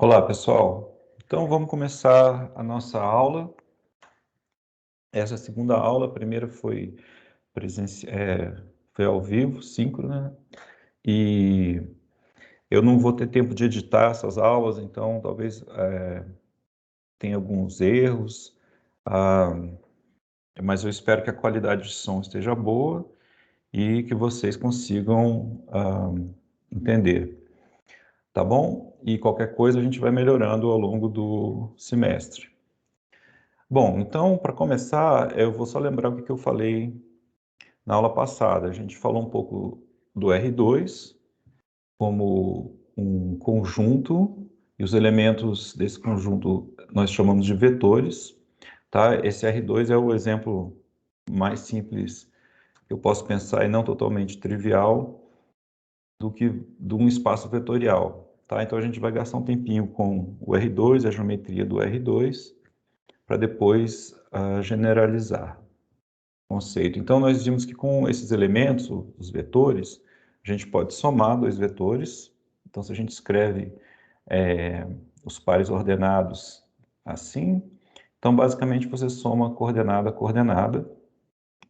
Olá, pessoal. Então, vamos começar a nossa aula. Essa é a segunda aula. A primeira foi foi ao vivo, síncrona, e eu não vou ter tempo de editar essas aulas, então talvez tenha alguns erros, ah, mas eu espero que a qualidade de som esteja boa e que vocês consigam entender, tá bom? E qualquer coisa a gente vai melhorando ao longo do semestre. Bom, então, para começar, eu vou só lembrar o que eu falei na aula passada. A gente falou um pouco do R2 como um conjunto, e os elementos desse conjunto nós chamamos de vetores, tá? Esse R2 é o exemplo mais simples que eu posso pensar e não totalmente trivial do que de um espaço vetorial, tá? Então, a gente vai gastar um tempinho com o R2, a geometria do R2, para depois generalizar conceito. Então, nós vimos que com esses elementos, os vetores, a gente pode somar dois vetores. Então, se a gente escreve os pares ordenados assim, então, basicamente, você soma coordenada a coordenada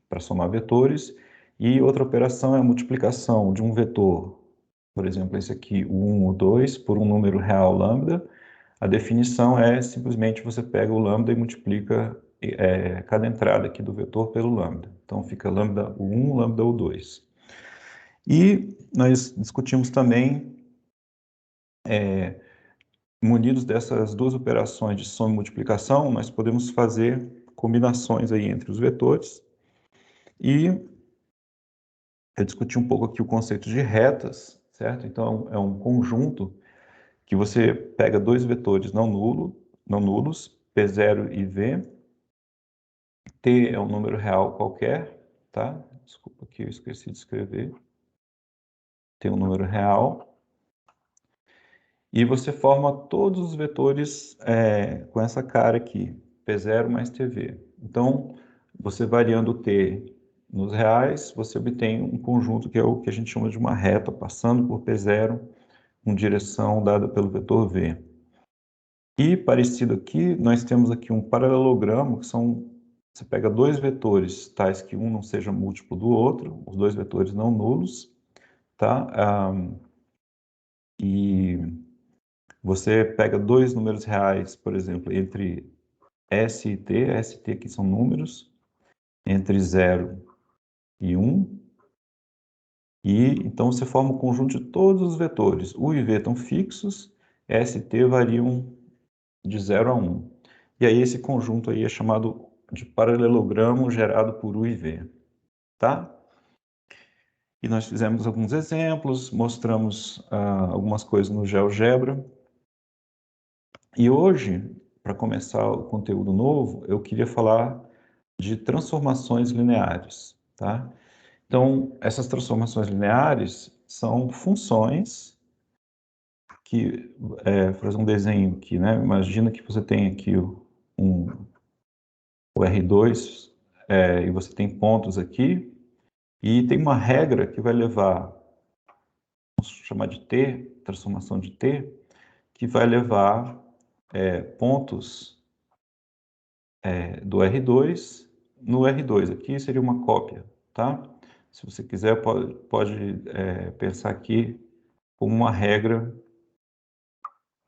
para somar vetores. E outra operação é a multiplicação de um vetor, por exemplo, esse aqui, o 1, o 2, por um número real lambda. A definição é simplesmente você pega o lambda e multiplica cada entrada aqui do vetor pelo lambda. Então fica lambda u1, lambda u2. E nós discutimos também, munidos dessas duas operações de soma e multiplicação, nós podemos fazer combinações aí entre os vetores. E eu discuti um pouco aqui o conceito de retas, certo? Então é um conjunto que você pega dois vetores não nulos, P0 e V. T é um número real qualquer, tá? Desculpa que eu esqueci de escrever. T é um número real. E você forma todos os vetores com essa cara aqui, P0 mais TV. Então, você variando o T nos reais, você obtém um conjunto que é o que a gente chama de uma reta, passando por P0 com direção dada pelo vetor V. E, parecido aqui, nós temos aqui um paralelogramo, que são, você pega dois vetores, tais que um não seja múltiplo do outro, os dois vetores não nulos, tá? E você pega dois números reais, por exemplo, entre S e T, aqui são números, entre 0 e 1, e então você forma o conjunto de todos os vetores. U e V estão fixos, S e T variam de 0 a 1. E aí esse conjunto aí é chamado de paralelogramo gerado por U e V, tá? E nós fizemos alguns exemplos, mostramos algumas coisas no GeoGebra. E hoje, para começar o conteúdo novo, eu queria falar de transformações lineares, tá? Então, essas transformações lineares são funções que, vou fazer um desenho aqui, né? Imagina que você tem aqui o R2, e você tem pontos aqui, e tem uma regra que vai levar, vamos chamar de T, transformação de T, que vai levar pontos do R2 no R2. Aqui seria uma cópia, tá? Se você quiser, pode pensar aqui como uma regra.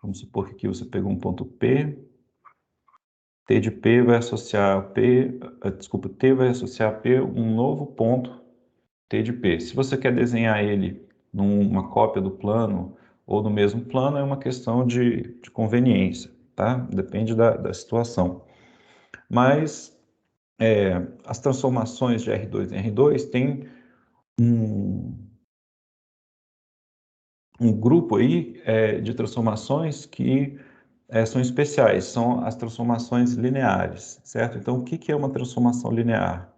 Vamos supor que aqui você pegou um ponto P, T de P vai associar T vai associar a P um novo ponto T de P. Se você quer desenhar ele numa cópia do plano ou no mesmo plano, é uma questão de conveniência, tá? Depende da situação. Mas as transformações de R2 em R2 têm um grupo aí de transformações que são especiais, são as transformações lineares, certo? Então, o que é uma transformação linear?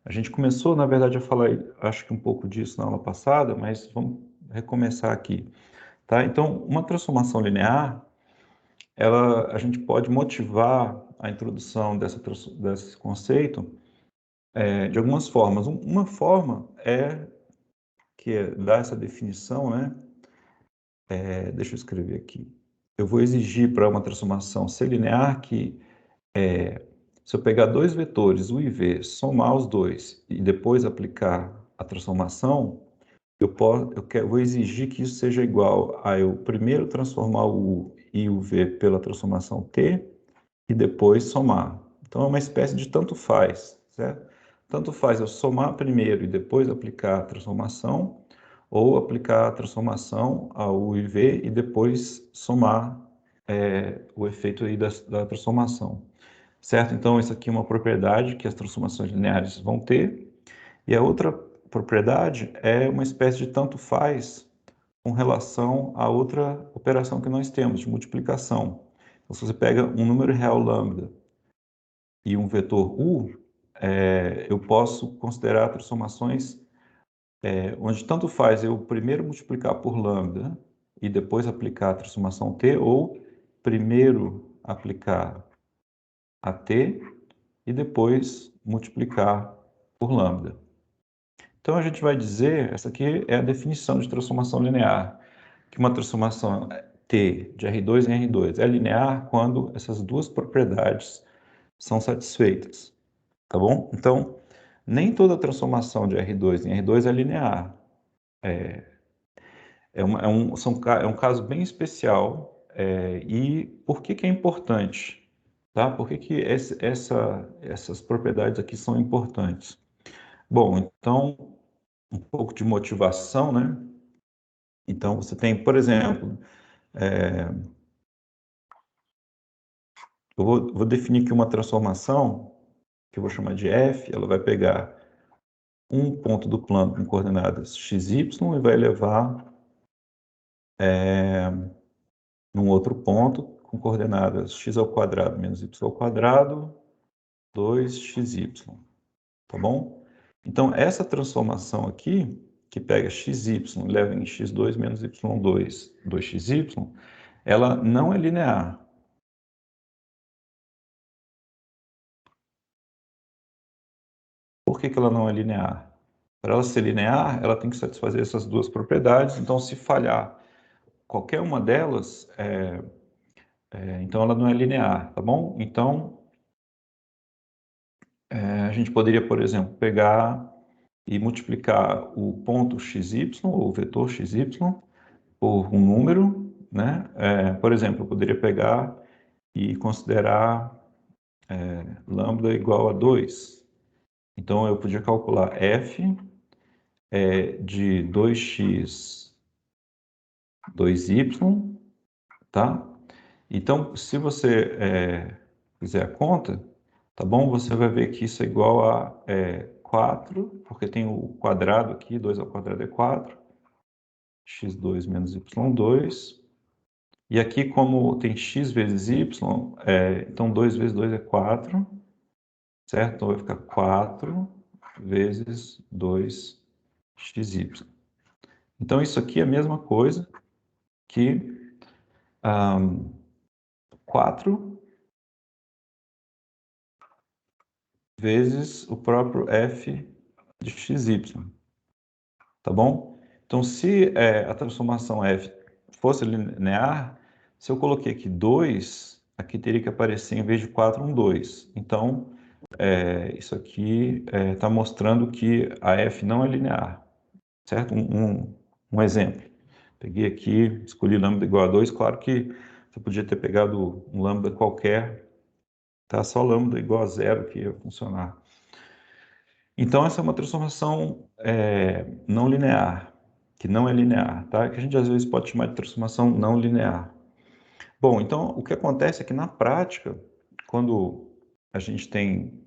A gente começou, na verdade, a falar, acho que um pouco disso na aula passada, mas vamos recomeçar aqui, tá? Então, uma transformação linear, a gente pode motivar a introdução desse conceito de algumas formas. Uma forma que é dar essa definição, né? Deixa eu escrever aqui. eu vou exigir para uma transformação ser linear que se eu pegar dois vetores, U e V, somar os dois e depois aplicar a transformação, vou exigir que isso seja igual a eu primeiro transformar o U e o V pela transformação T e depois somar. Então é uma espécie de tanto faz, certo? Tanto faz eu somar primeiro e depois aplicar a transformação, ou aplicar a transformação a U e V e depois somar o efeito aí da transformação, certo? Então isso aqui é uma propriedade que as transformações lineares vão ter, e a outra propriedade é uma espécie de tanto faz com relação a outra operação que nós temos, de multiplicação. Então, se você pega um número real lambda e um vetor u, eu posso considerar transformações onde tanto faz eu primeiro multiplicar por lambda e depois aplicar a transformação t, ou primeiro aplicar a t e depois multiplicar por lambda. Então a gente vai dizer, essa aqui é a definição de transformação linear, que uma transformação T de R2 em R2 é linear quando essas duas propriedades são satisfeitas, tá bom? Então, nem toda transformação de R2 em R2 é linear. É um caso bem especial. E por que que é importante? Tá? Por que que essas propriedades aqui são importantes? Bom, então, um pouco de motivação, né? Então, você tem, por exemplo, vou definir aqui uma transformação, que eu vou chamar de f, ela vai pegar um ponto do plano com coordenadas x, y e vai levar num outro ponto com coordenadas x ao quadrado menos y ao quadrado, 2xy, tá bom? Então, essa transformação aqui, que pega xy e leva em x2 menos y2, 2xy, ela não é linear. Por que que ela não é linear? Para ela ser linear, ela tem que satisfazer essas duas propriedades. Então, se falhar qualquer uma delas, então ela não é linear, tá bom? Então, a gente poderia, por exemplo, pegar e multiplicar o ponto xy, ou o vetor xy, por um número, né? Por exemplo, eu poderia pegar e considerar lambda igual a 2. Então, eu podia calcular f de 2x 2y, tá? Então, se você fizer a conta, tá bom? Você vai ver que isso é igual a 4, porque tem o quadrado aqui, 2 ao quadrado é 4, x2 menos y2. E aqui, como tem x vezes y, então 2 vezes 2 é 4, certo? Então vai ficar 4 vezes 2xy. Então isso aqui é a mesma coisa que 4 vezes o próprio f de xy, tá bom? Então, se a transformação f fosse linear, se eu coloquei aqui 2, aqui teria que aparecer, em vez de 4, um 2. Então, isso aqui está mostrando que a f não é linear, certo? Um exemplo. Peguei aqui, escolhi lambda igual a 2, claro que você podia ter pegado um lambda qualquer, tá? Só lambda igual a 0 que ia funcionar. Então, essa é uma transformação não linear, que não é linear, tá? Que a gente às vezes pode chamar de transformação não linear. Bom, então, o que acontece é que na prática, quando a gente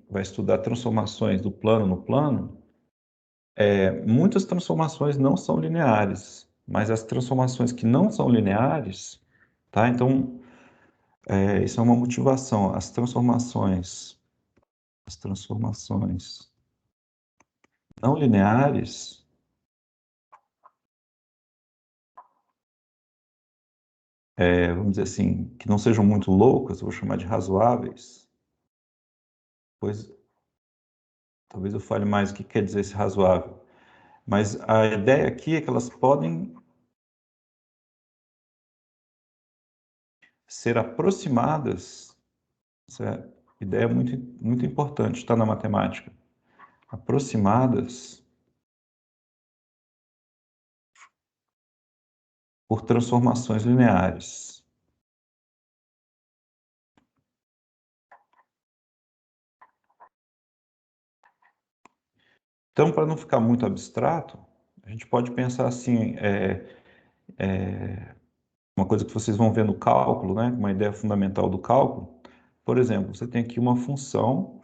vai estudar transformações do plano no plano, muitas transformações não são lineares, mas as transformações que não são lineares, tá? Então, isso é uma motivação. As transformações não lineares, vamos dizer assim, que não sejam muito loucas, eu vou chamar de razoáveis, pois talvez eu fale mais o que quer dizer esse razoável. Mas a ideia aqui é que elas podem ser aproximadas, essa ideia é muito importante, está na matemática, aproximadas por transformações lineares. Então, para não ficar muito abstrato, a gente pode pensar assim, uma coisa que vocês vão ver no cálculo, né, uma ideia fundamental do cálculo. Por exemplo, você tem aqui uma função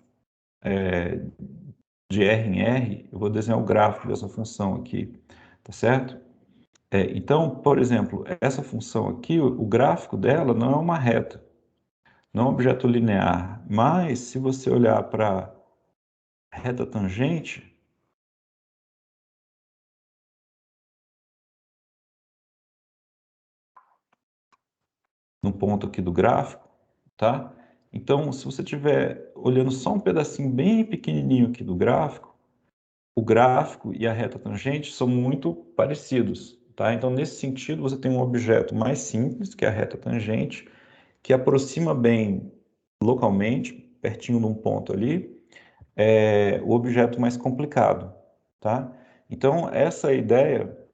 de R em R, eu vou desenhar o gráfico dessa função aqui, tá certo? Então, por exemplo, essa função aqui, o gráfico dela não é uma reta, não é um objeto linear, mas se você olhar para a reta tangente, no ponto aqui do gráfico, tá? Então, se você estiver olhando só um pedacinho bem pequenininho aqui do gráfico, o gráfico e a reta tangente são muito parecidos, tá? Então, nesse sentido, você tem um objeto mais simples, que é a reta tangente, que aproxima bem localmente, pertinho de um ponto ali, o objeto mais complicado, tá? Então, essa ideia,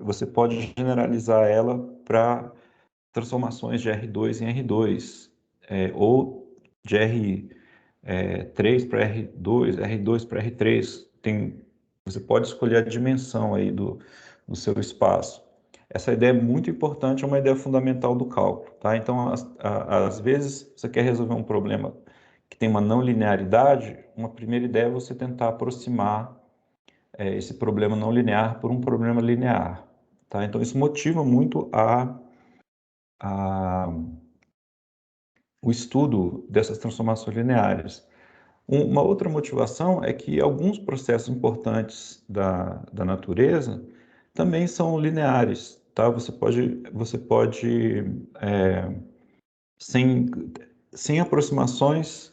você pode generalizar ela para transformações de R2 em R2, ou de R3 para R2, R2 para R3. Você pode escolher a dimensão aí do seu espaço. Essa ideia é muito importante, é uma ideia fundamental do cálculo, tá? Então, às vezes, você quer resolver um problema que tem uma não linearidade, uma primeira ideia é você tentar aproximar esse problema não linear por um problema linear, tá? Então, isso motiva muito a o estudo dessas transformações lineares. Uma outra motivação é que alguns processos importantes da natureza também são lineares, tá? Sem, sem aproximações,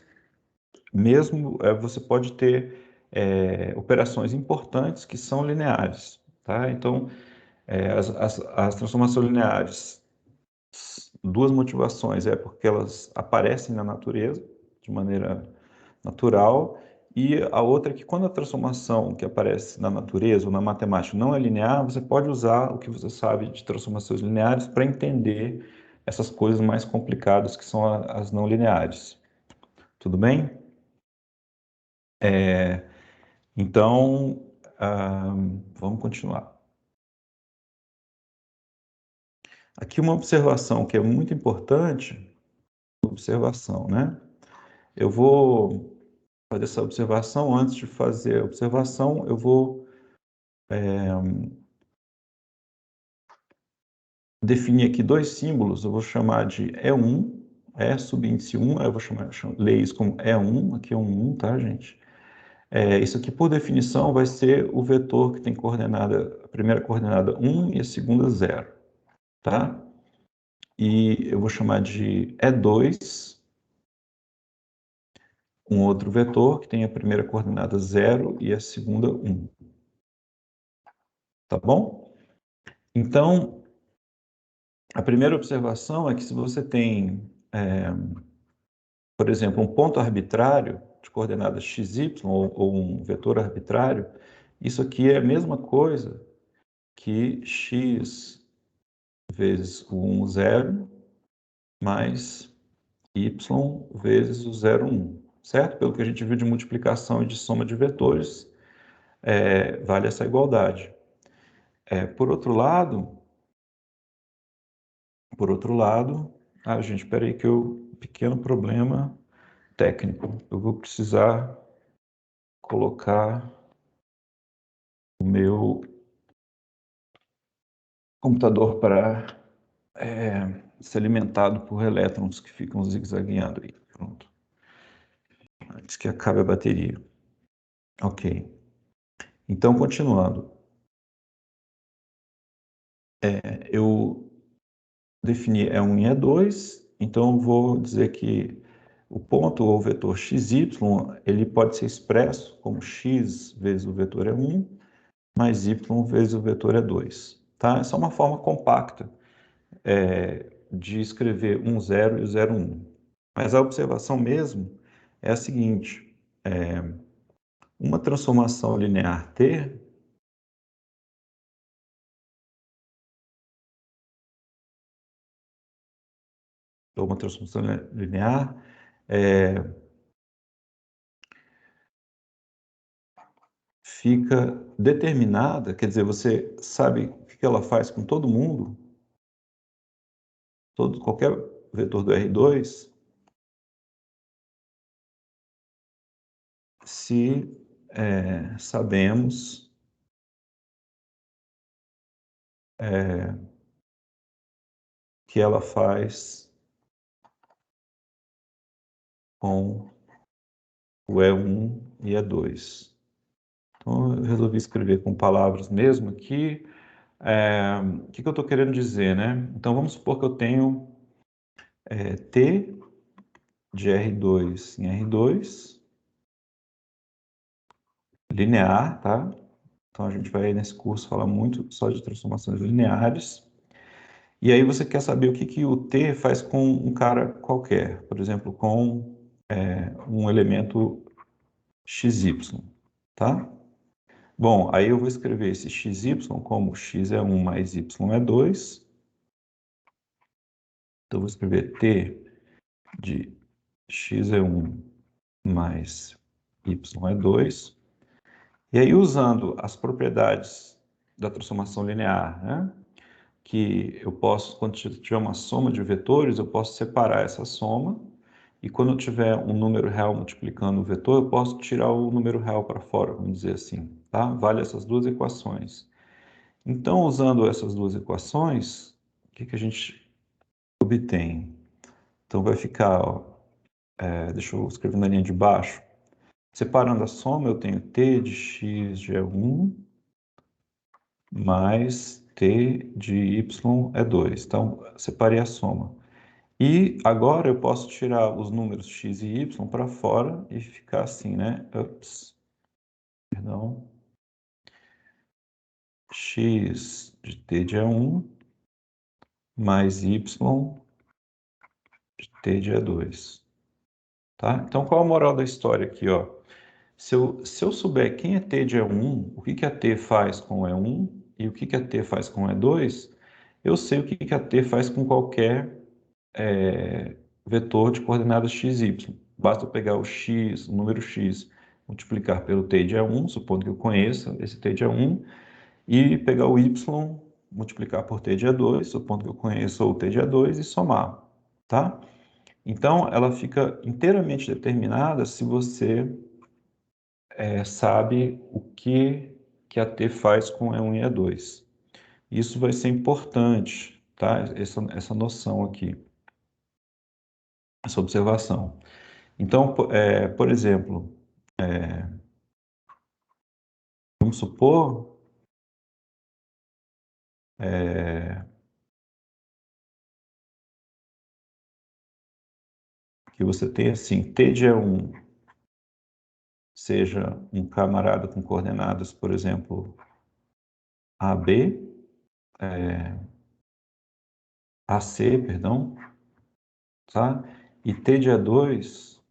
mesmo, você pode ter operações importantes que são lineares, tá? Então, as transformações lineares, duas motivações, é porque elas aparecem na natureza de maneira natural, e a outra é que quando a transformação que aparece na natureza ou na matemática não é linear, você pode usar o que você sabe de transformações lineares para entender essas coisas mais complicadas que são as não lineares. Tudo bem? Então, vamos continuar. Aqui uma observação que é muito importante, observação, né? Eu vou fazer essa observação. Antes de fazer a observação, eu vou definir aqui dois símbolos. Eu vou chamar de E1, E subíndice 1, eu vou ler isso como E1, aqui é um 1, tá, gente? Isso aqui, por definição, vai ser o vetor que tem coordenada, a primeira coordenada 1 e a segunda 0, tá? E eu vou chamar de E2, um outro vetor que tem a primeira coordenada 0 e a segunda 1. Tá bom? Então, a primeira observação é que se você tem, por exemplo, um ponto arbitrário de coordenadas xy ou um vetor arbitrário, isso aqui é a mesma coisa que x vezes o 1, 0, mais y vezes o 0, 1, certo? Pelo que a gente viu de multiplicação e de soma de vetores, vale essa igualdade. Por outro lado, gente, espera aí que pequeno problema técnico. Eu vou precisar colocar o meu computador para ser alimentado por elétrons que ficam zigue-zagueando aí. Pronto. Antes que acabe a bateria. Ok. Então, continuando. Eu defini E1 e E2, então eu vou dizer que o ponto ou vetor xy, ele pode ser expresso como x vezes o vetor E1, mais y vezes o vetor E2. Tá? Essa é uma forma compacta de escrever um 0 e o 0, 1. Mas a observação mesmo é a seguinte, uma transformação linear T ou uma transformação linear fica determinada, quer dizer, você sabe o que ela faz com todo mundo, qualquer vetor do R2, se sabemos que ela faz com o E1 e E2. Então, eu resolvi escrever com palavras mesmo aqui. O que eu estou querendo dizer, né? Então, vamos supor que eu tenho T de R2 em R2, linear, tá? Então, a gente vai, nesse curso, falar muito só de transformações lineares. E aí você quer saber o que o T faz com um cara qualquer, por exemplo, com um elemento XY, tá? Bom, aí eu vou escrever esse XY como x é 1 mais y é 2. Então, eu vou escrever T de x é 1 mais y é 2. E aí, usando as propriedades da transformação linear, né? Que eu posso, quando tiver uma soma de vetores, eu posso separar essa soma, e quando eu tiver um número real multiplicando o vetor, eu posso tirar o número real para fora, vamos dizer assim, tá? Vale essas duas equações. Então, usando essas duas equações, o que a gente obtém? Então, vai ficar, ó, deixa eu escrever na linha de baixo, separando a soma, eu tenho t de x de E1 mais t de y é 2. Então, separei a soma. E agora eu posso tirar os números x e y para fora e ficar assim, né? Ups, perdão. X de t de E1 mais y de t de E2. Tá? Então, qual a moral da história aqui, ó? Se eu souber quem é t de E1, o que a t faz com E1 e o que a t faz com E2, eu sei o que a t faz com qualquer vetor de coordenadas x, y. Basta eu pegar o x, o número x, multiplicar pelo t de E1, supondo que eu conheça esse t de E1, e pegar o y, multiplicar por t de E2, supondo que eu conheça o t de E2, e somar, tá? Então, ela fica inteiramente determinada se você sabe o que a T faz com E1 e E2. Isso vai ser importante, tá? Essa noção aqui, essa observação. Então, por exemplo, vamos supor que você tenha assim, T de E1 seja um camarada com coordenadas, por exemplo, AB, AC, perdão, tá? E T de E2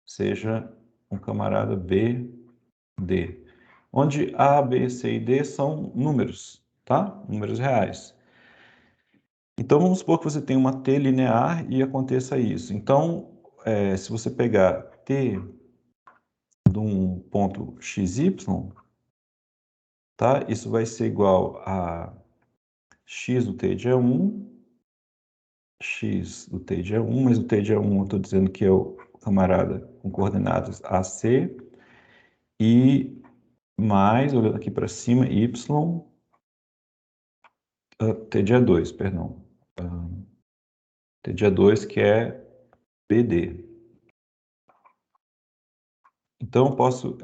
seja um camarada BD, onde A, B, C e D são números, tá? Números reais. Então, vamos supor que você tem uma T linear e aconteça isso. Então, se você pegar T de um ponto XY, tá? Isso vai ser igual a x do T de E1, x do T de E1, mas o T de E1 eu estou dizendo que é o camarada com coordenadas AC, e mais, olhando aqui para cima, y, T de E2, perdão. T de E2, que é BD. Então, eu posso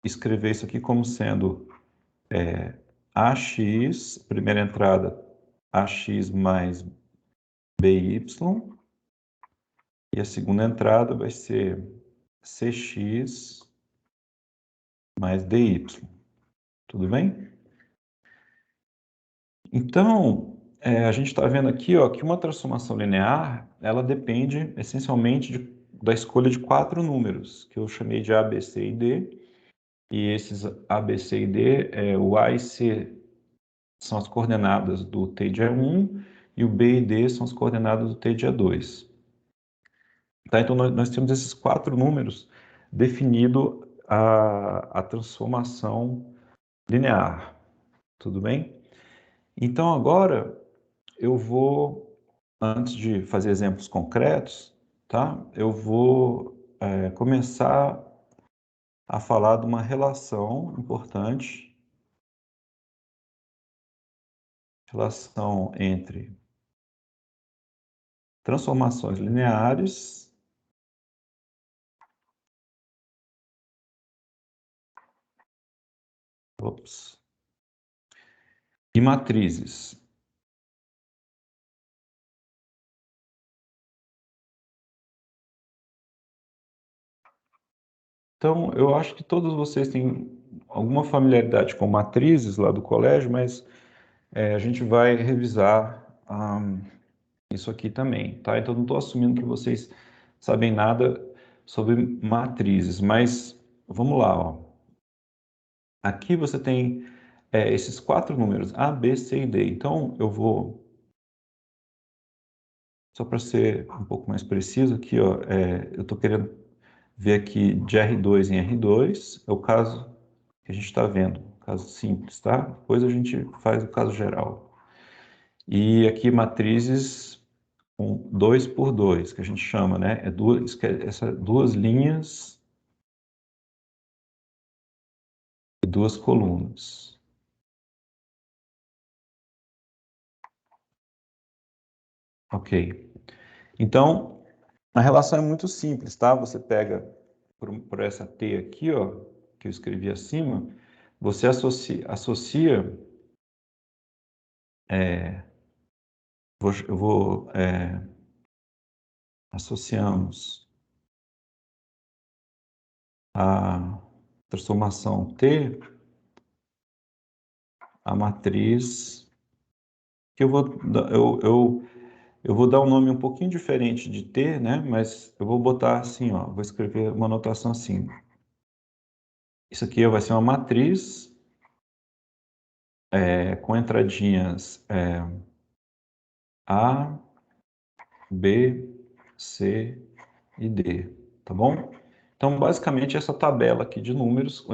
escrever isso aqui como sendo AX, primeira entrada, AX mais BY, e a segunda entrada vai ser CX mais DY. Tudo bem? Então, a gente está vendo aqui, ó, que uma transformação linear, ela depende essencialmente da escolha de quatro números, que eu chamei de A, B, C e D. E esses A, B, C e D, o A e C são as coordenadas do T dia 1 e o B e D são as coordenadas do T dia 2. Tá? Então, nós temos esses quatro números definido a transformação linear. Tudo bem? Então, agora eu vou, antes de fazer exemplos concretos, tá? Eu vou começar a falar de uma relação importante, relação entre transformações lineares, ops, e matrizes. Então, eu acho que todos vocês têm alguma familiaridade com matrizes lá do colégio, mas a gente vai revisar isso aqui também, tá? Então, não estou assumindo que vocês sabem nada sobre matrizes, mas vamos lá, ó. Aqui você tem esses quatro números, A, B, C e D. Então, eu vou, só para ser um pouco mais preciso aqui, ó, eu estou querendo ver aqui de R2 em R2, é o caso que a gente está vendo, caso simples, tá? Depois a gente faz o caso geral. E aqui matrizes com 2 por 2, que a gente chama, né? Duas linhas e duas colunas. Ok. Então, a relação é muito simples, tá? Você pega por essa T aqui, ó, que eu escrevi acima, você é, associamos a transformação T à matriz, que eu vou dar um nome um pouquinho diferente de T, né? Mas eu vou botar assim, ó, vou escrever uma notação assim. Isso aqui vai ser uma matriz com entradinhas A, B, C e D, tá bom? Então, basicamente, essa tabela aqui de números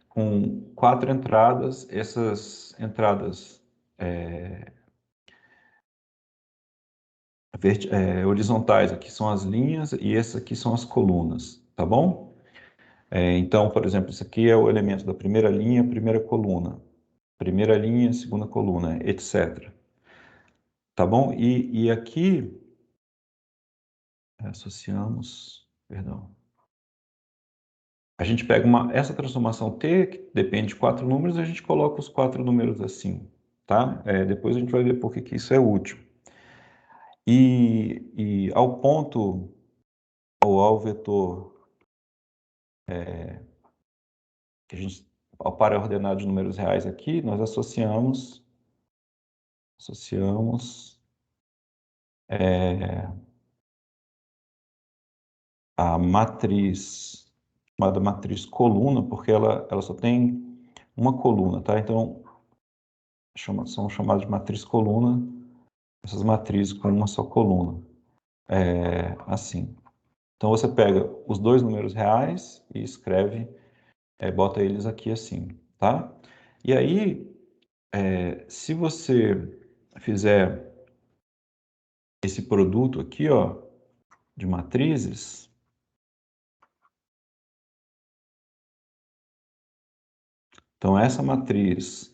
com quatro entradas, essas entradas horizontais aqui são as linhas e essas aqui são as colunas, tá bom? Então, por exemplo, isso aqui é o elemento da primeira linha, primeira linha, segunda coluna, etc. Tá bom? E aqui associamos, perdão, a gente pega essa transformação T, que depende de quatro números, a gente coloca os quatro números assim, tá? Depois a gente vai ver por que isso é útil. E ao ponto, ou ao vetor, que a gente, ao par ordenado de números reais aqui, nós associamos é, a matriz, chamada matriz coluna, porque ela só tem uma coluna, tá? Então, são chamadas de matriz coluna, essas matrizes com uma só coluna. Assim. Então, você pega os dois números reais e escreve, bota eles aqui assim, tá? E aí, se você fizer esse produto aqui, ó, de matrizes, então essa matriz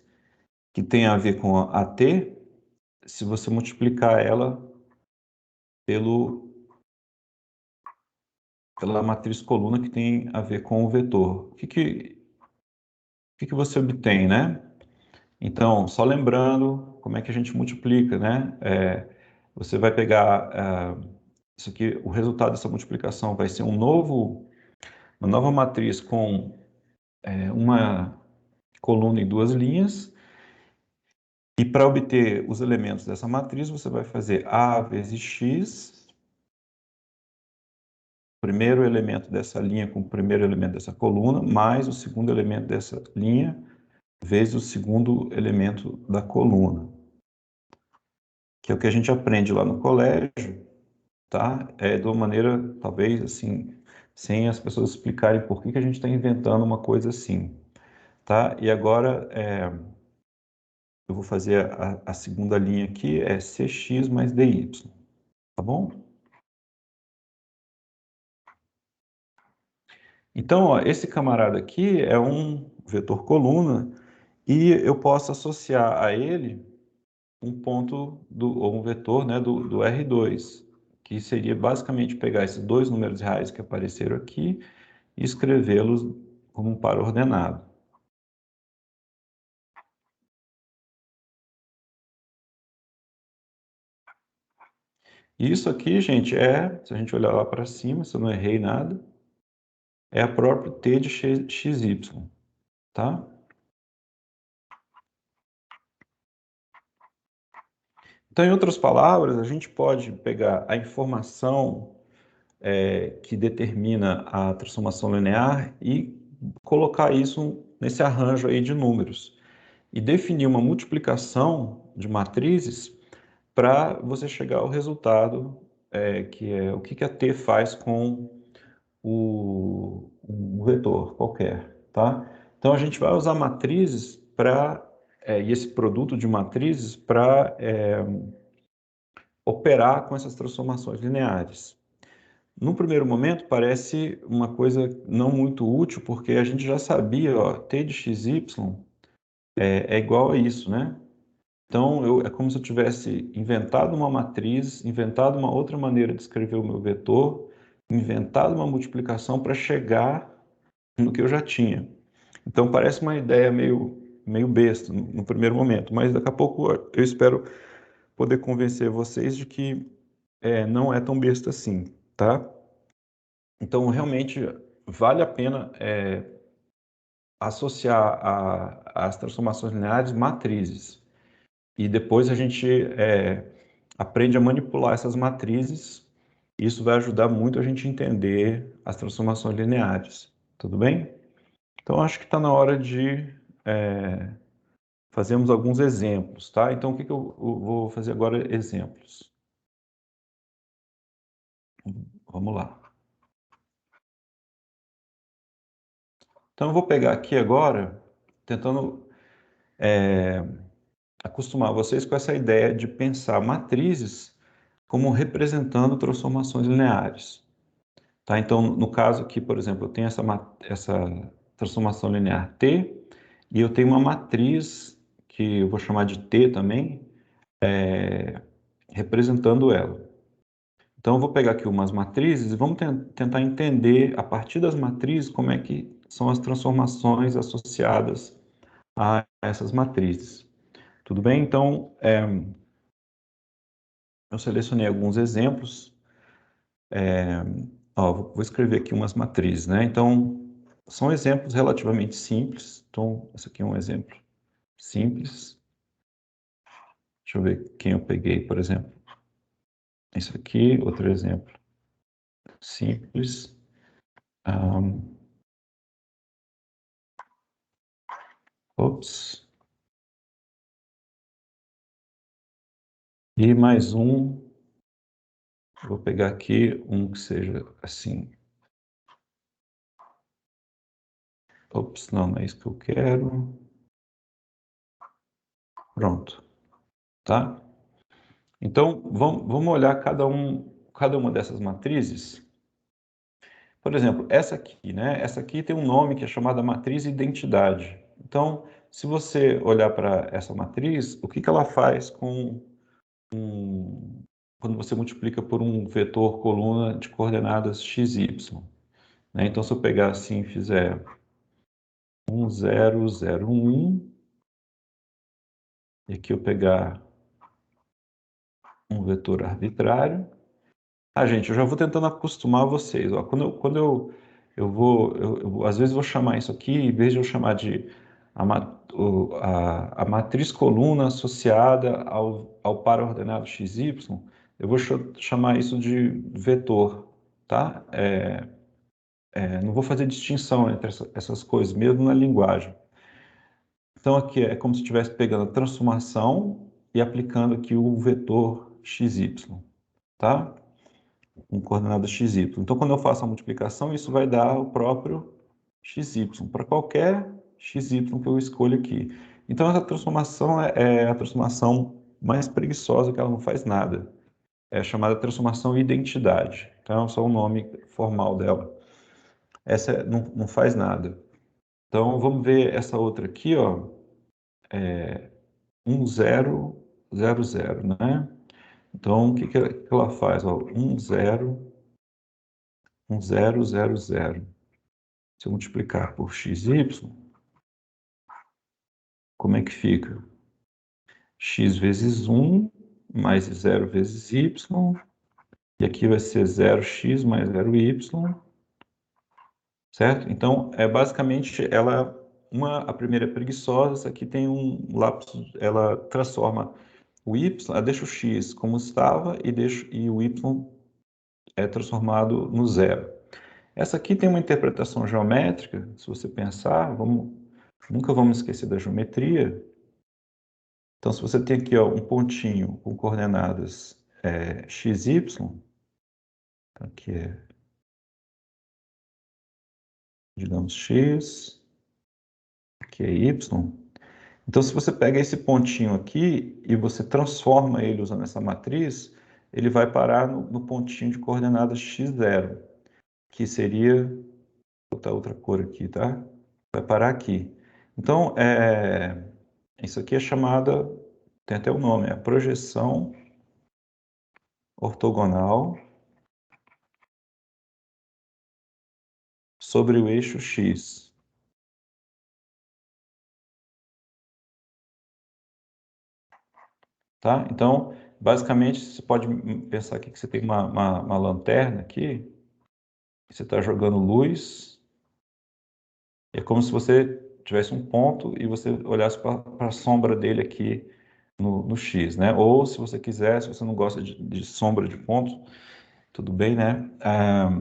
que tem a ver com a T, se você multiplicar ela pelo, pela matriz coluna que tem a ver com o vetor, o que você obtém, né? Então, só lembrando como é que a gente multiplica, né? Você vai pegar isso aqui, o resultado dessa multiplicação vai ser uma nova matriz com uma coluna e duas linhas, E para obter os elementos dessa matriz, você vai fazer A vezes X, primeiro elemento dessa linha com o primeiro elemento dessa coluna, mais o segundo elemento dessa linha, vezes o segundo elemento da coluna. Que é o que a gente aprende lá no colégio, tá? De uma maneira, talvez, assim, sem as pessoas explicarem por que a gente está inventando uma coisa assim, tá? E agora, eu vou fazer a segunda linha aqui, é CX mais DY, tá bom? Então, ó, esse camarada aqui é um vetor coluna e eu posso associar a ele um ponto ou um vetor, né, do R2, que seria basicamente pegar esses dois números reais que apareceram aqui e escrevê-los como um par ordenado. Isso aqui, gente, se a gente olhar lá para cima, se eu não errei nada, é a própria t de xy, tá? Então, em outras palavras, a gente pode pegar a informação que determina a transformação linear e colocar isso nesse arranjo aí de números e definir uma multiplicação de matrizes para você chegar ao resultado, que é o que a t faz com um vetor qualquer, tá? Então, a gente vai usar matrizes e esse produto de matrizes para operar com essas transformações lineares. No primeiro momento, parece uma coisa não muito útil, porque a gente já sabia, ó, t de xy é igual a isso, né? Então, é como se eu tivesse inventado uma matriz, inventado uma outra maneira de escrever o meu vetor, inventado uma multiplicação para chegar no que eu já tinha. Então, parece uma ideia meio besta no primeiro momento, mas daqui a pouco eu espero poder convencer vocês de que não é tão besta assim, tá? Então, realmente, vale a pena associar as transformações lineares matrizes. E depois a gente aprende a manipular essas matrizes. Isso vai ajudar muito a gente a entender as transformações lineares. Tudo bem? Então, acho que está na hora de fazermos alguns exemplos, tá? Então, o que eu vou fazer agora? Exemplos. Vamos lá. Então, eu vou pegar aqui agora, tentando acostumar vocês com essa ideia de pensar matrizes como representando transformações lineares. Tá? Então, no caso aqui, por exemplo, eu tenho essa transformação linear T e eu tenho uma matriz que eu vou chamar de T também, representando ela. Então, eu vou pegar aqui umas matrizes e vamos tentar entender, a partir das matrizes, como é que são as transformações associadas a essas matrizes. Tudo bem? Então, eu selecionei alguns exemplos. Vou escrever aqui umas matrizes, né? Então, são exemplos relativamente simples. Então, esse aqui é um exemplo simples. Deixa eu ver quem eu peguei, por exemplo. Esse aqui, outro exemplo simples. Ops. E mais um. Vou pegar aqui um que seja assim. Ops, não é isso que eu quero. Pronto, tá? Então, vamos olhar cada uma dessas matrizes. Por exemplo, essa aqui, né? Essa aqui tem um nome que é chamada matriz identidade. Então, se você olhar para essa matriz, o que ela faz quando você multiplica por um vetor coluna de coordenadas x, y, né? Então, se eu pegar assim e fizer 1, 0, 0, 1, e aqui eu pegar um vetor arbitrário. Gente, eu já vou tentando acostumar vocês. Ó. Quando eu às vezes vou chamar isso aqui, em vez de eu chamar de a matriz coluna associada ao para-ordenado XY, eu vou chamar isso de vetor, tá? Não vou fazer distinção entre essas coisas, mesmo na linguagem. Então, aqui é como se estivesse pegando a transformação e aplicando aqui o vetor XY, tá? Com coordenada XY. Então, quando eu faço a multiplicação, isso vai dar o próprio XY, para qualquer XY que eu escolha aqui. Então, essa transformação é a transformação mais preguiçosa, que ela não faz nada. É chamada transformação identidade. Então, é só o nome formal dela. Essa não faz nada. Então, vamos ver essa outra aqui, ó. 1, 0, 0, 0, né? Então, o que ela faz? Ó, 1, 0, 1, 0, 0, 0. Se eu multiplicar por xy, como é que fica? X vezes 1 mais 0 vezes y, e aqui vai ser 0x mais 0y, certo? Então, basicamente, a primeira é preguiçosa, essa aqui tem um lapso, ela transforma o y, ela deixa o x como estava e o y é transformado no zero. Essa aqui tem uma interpretação geométrica, se você pensar, nunca vamos esquecer da geometria. Então, se você tem aqui ó, um pontinho com coordenadas xy, aqui é, digamos, x, aqui é y. Então, se você pega esse pontinho aqui e você transforma ele usando essa matriz, ele vai parar no pontinho de coordenadas x0, que seria, vou botar outra cor aqui, tá? Vai parar aqui. Então, isso aqui é chamada, tem até o nome, é a projeção ortogonal sobre o eixo x. Tá? Então, basicamente, você pode pensar aqui que você tem uma lanterna aqui, você está jogando luz, é como se você tivesse um ponto e você olhasse para a sombra dele aqui no X, né? Ou, se você quiser, se você não gosta de sombra de ponto, tudo bem, né?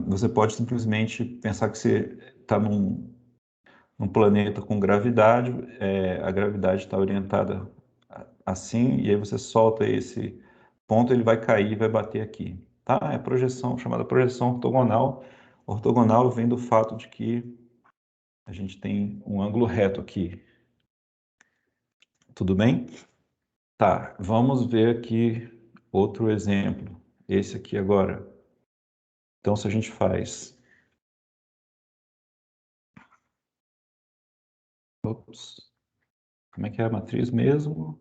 Você pode simplesmente pensar que você está num planeta com gravidade, a gravidade está orientada assim, e aí você solta esse ponto, ele vai cair e vai bater aqui. Tá? É projeção, chamada projeção ortogonal. Ortogonal vem do fato de que a gente tem um ângulo reto aqui. Tudo bem? Tá, vamos ver aqui outro exemplo. Esse aqui agora. Então, se a gente faz... Ops, como é que é a matriz mesmo?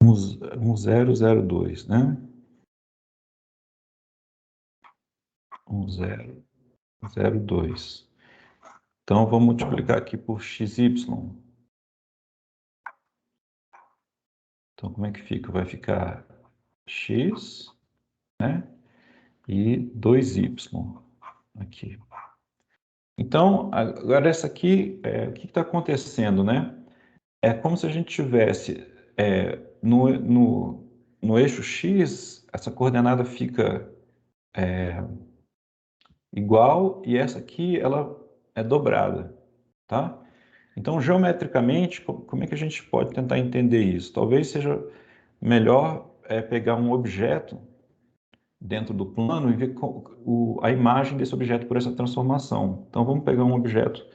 1002, né? 1002. Então, vamos multiplicar aqui por xy. Então, como é que fica? Vai ficar x, né? E 2y aqui. Então, agora essa aqui, o que está acontecendo, né? É como se a gente tivesse no eixo x, essa coordenada fica igual e essa aqui, ela é dobrada, tá? Então, geometricamente, como é que a gente pode tentar entender isso? Talvez seja melhor pegar um objeto dentro do plano e ver a imagem desse objeto por essa transformação. Então, vamos pegar um objeto.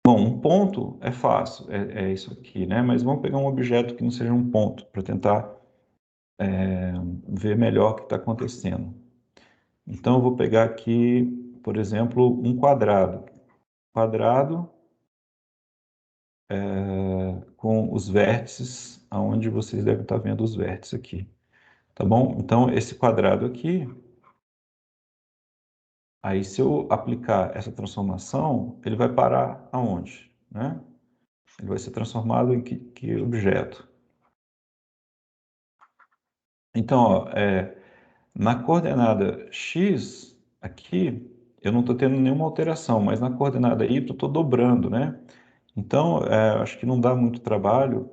Bom, um ponto é fácil, é isso aqui, né? Mas vamos pegar um objeto que não seja um ponto, para tentar ver melhor o que está acontecendo. Então, eu vou pegar aqui, por exemplo, um quadrado. Quadrado com os vértices, aonde vocês devem estar vendo os vértices aqui. Tá bom? Então, esse quadrado aqui, aí se eu aplicar essa transformação, ele vai parar aonde? Né? Ele vai ser transformado em que objeto? Então, ó, na coordenada x, aqui, eu não estou tendo nenhuma alteração, mas na coordenada y eu estou dobrando, né? Então, acho que não dá muito trabalho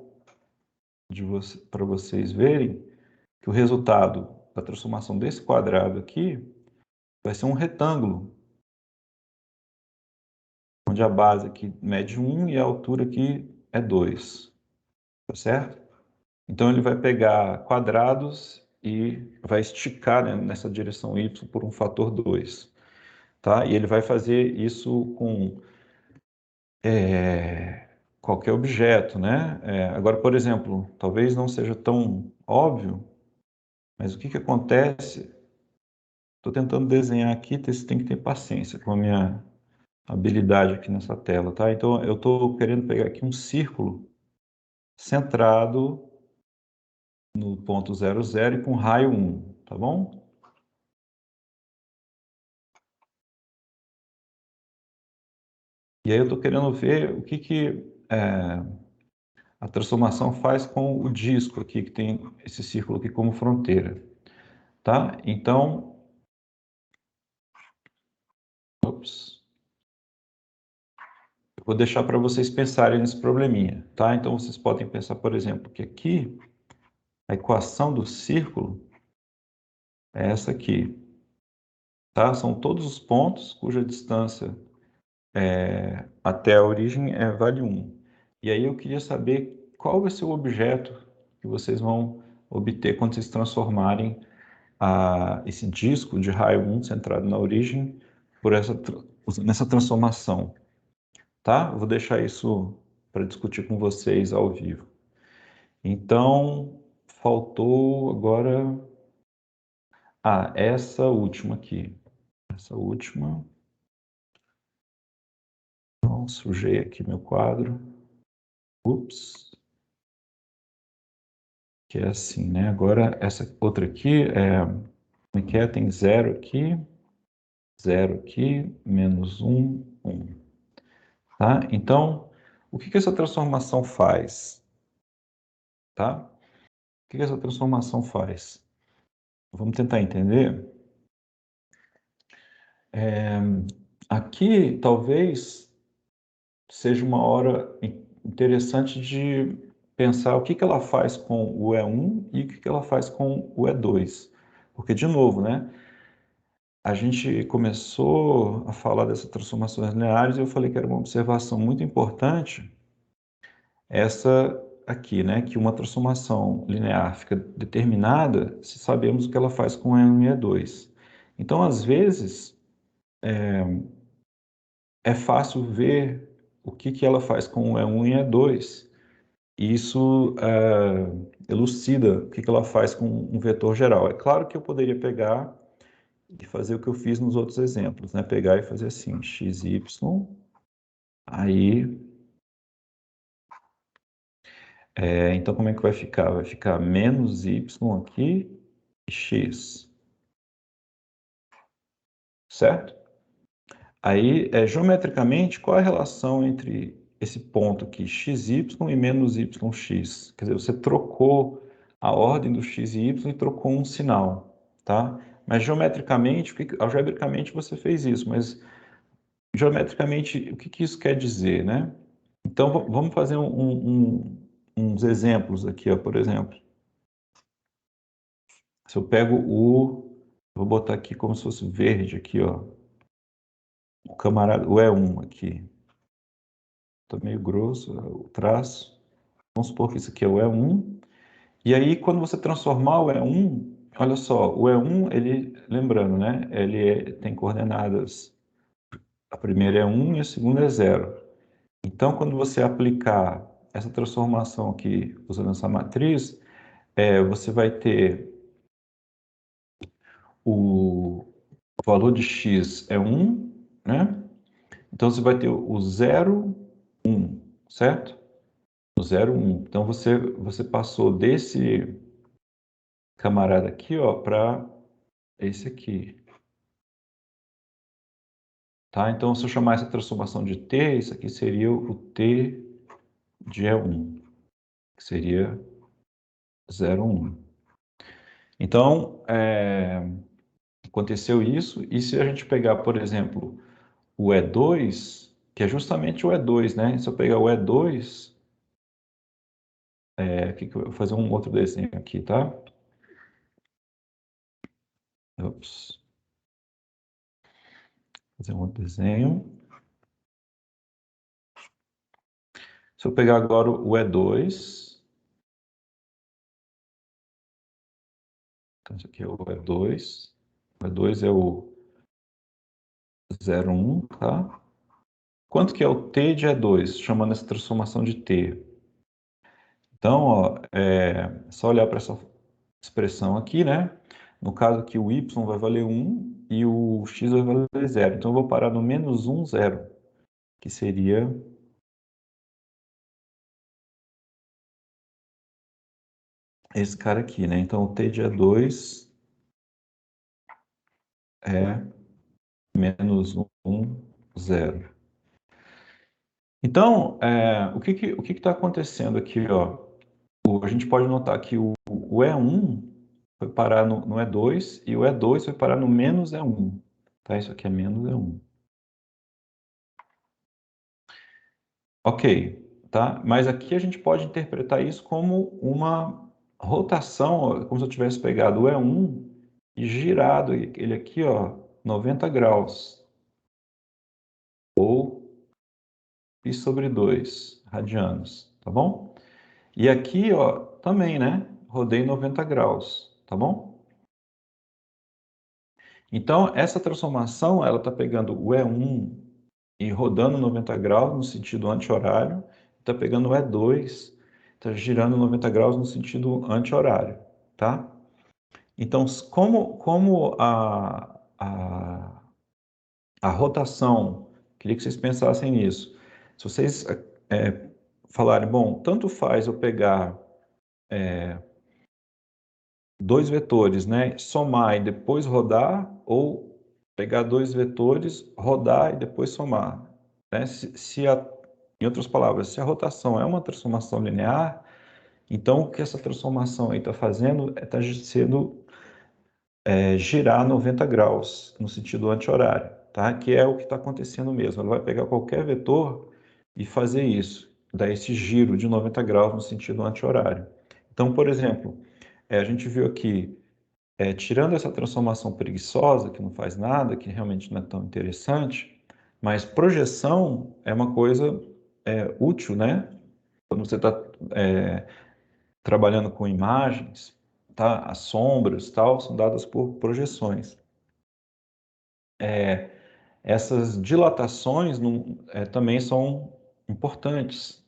para vocês verem que o resultado da transformação desse quadrado aqui vai ser um retângulo, onde a base aqui mede 1 e a altura aqui é 2, tá certo? Então, ele vai pegar quadrados e vai esticar, né, nessa direção y por um fator 2, tá? E ele vai fazer isso com qualquer objeto, né? Agora, por exemplo, talvez não seja tão óbvio, mas o que acontece? Estou tentando desenhar aqui, você tem que ter paciência com a minha habilidade aqui nessa tela, tá? Então, eu estou querendo pegar aqui um círculo centrado no ponto 0, 0 e com raio 1, tá bom? E aí eu estou querendo ver o que a transformação faz com o disco aqui, que tem esse círculo aqui como fronteira, tá? Então, ops, eu vou deixar para vocês pensarem nesse probleminha, tá? Então, vocês podem pensar, por exemplo, que aqui a equação do círculo é essa aqui, tá? São todos os pontos cuja distância até a origem vale 1. E aí eu queria saber qual vai ser o objeto que vocês vão obter quando vocês transformarem esse disco de raio 1 centrado na origem nessa transformação, tá? Eu vou deixar isso para discutir com vocês ao vivo. Então, faltou agora essa última aqui. Essa última. Então, sujei aqui meu quadro. Ups. Que é assim, né? Agora, essa outra aqui como é que é? Tem 0 aqui, menos 1, 1. Tá? Então, o que essa transformação faz? Tá? O que essa transformação faz? Vamos tentar entender. Aqui, talvez, seja uma hora interessante de pensar o que ela faz com o E1 e o que ela faz com o E2. Porque, de novo, né? A gente começou a falar dessas transformações lineares e eu falei que era uma observação muito importante essa aqui, né? Que uma transformação linear fica determinada se sabemos o que ela faz com E1 e E2. Então, às vezes, é fácil ver o que ela faz com o E1 e E2. E isso elucida o que ela faz com um vetor geral. É claro que eu poderia pegar e fazer o que eu fiz nos outros exemplos, né? Pegar e fazer assim, x, y, aí, então como é que vai ficar? Vai ficar menos y aqui e x, certo? Aí, geometricamente, qual é a relação entre esse ponto aqui, xy e menos yx? Quer dizer, você trocou a ordem do x e y e trocou um sinal, tá? Mas geometricamente, algebricamente você fez isso, mas geometricamente, o que isso quer dizer, né? Então, vamos fazer uns exemplos aqui, ó, por exemplo. Se eu pego vou botar aqui como se fosse verde aqui, ó, o camarada, o E1 aqui. Tá meio grosso o traço. Vamos supor que isso aqui é o E1. E aí, quando você transformar o E1, olha só, o E1, ele, lembrando, né, tem coordenadas, a primeira é 1 e a segunda é 0. Então, quando você aplicar essa transformação aqui, usando essa matriz, você vai ter o valor de x é 1, né? Então, você vai ter o 0, 1, certo? O 0, 1. Então, você passou desse camarada aqui, ó, para esse aqui. Tá? Então, se eu chamar essa transformação de t, isso aqui seria o t de E1, que seria 0, 1. Então, aconteceu isso, e se a gente pegar, por exemplo, o E2, que é justamente o E2, né? Se eu pegar o E2, eu vou fazer um outro desenho aqui, tá? Ops. Fazer um outro desenho. Se eu pegar agora o E2, então isso aqui é o E2. O E2 é o 0,1, tá? Quanto que é o T de E2, chamando essa transformação de T? Então, ó, é só olhar para essa expressão aqui, né? No caso aqui, o y vai valer 1 e o x vai valer 0. Então, eu vou parar no menos 1, 0, que seria esse cara aqui, né? Então, o t de E2 é menos 1, 0. Então, o que está acontecendo aqui, ó? A gente pode notar que o E1 foi parar no E2 e o E2 foi parar no menos E1. Tá? Isso aqui é menos E1. Ok, tá? Mas aqui a gente pode interpretar isso como uma rotação, ó, como se eu tivesse pegado o E1 e girado ele aqui, ó, 90 graus, ou π sobre 2 radianos, tá bom? E aqui, ó, também, né? Rodei 90 graus, tá bom? Então, essa transformação, ela está pegando o E1 e rodando 90 graus no sentido anti-horário, está pegando o E2, está girando 90 graus no sentido anti-horário, tá? Então, como a rotação, queria que vocês pensassem nisso. Se vocês falarem, bom, tanto faz eu pegar dois vetores, né, somar e depois rodar, ou pegar dois vetores, rodar e depois somar, né? Em outras palavras, se a rotação é uma transformação linear, então o que essa transformação aí está fazendo está sendo girar 90 graus no sentido anti-horário, tá? Que é o que está acontecendo mesmo. Ela vai pegar qualquer vetor e fazer isso, dar esse giro de 90 graus no sentido anti-horário. Então, por exemplo, a gente viu aqui, tirando essa transformação preguiçosa, que não faz nada, que realmente não é tão interessante, mas projeção é uma coisa útil, né? Quando você está trabalhando com imagens, tá? As sombras, tal, são dadas por projeções. Essas dilatações também são importantes.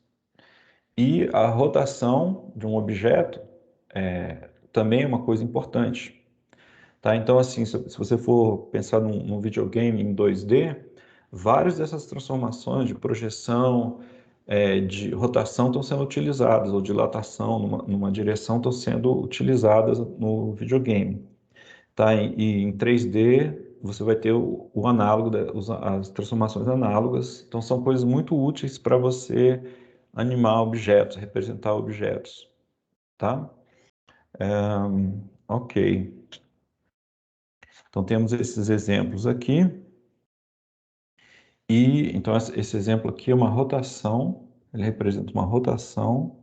E a rotação de um objeto também é uma coisa importante. Tá? Então, assim, se você for pensar num videogame em 2D, várias dessas transformações de projeção, de rotação estão sendo utilizadas, ou dilatação numa direção estão sendo utilizadas no videogame. Tá? E em 3D você vai ter o análogo, as transformações análogas. Então são coisas muito úteis para você animar objetos, representar objetos, tá? Ok. Então temos esses exemplos aqui. E então esse exemplo aqui é uma rotação, ele representa uma rotação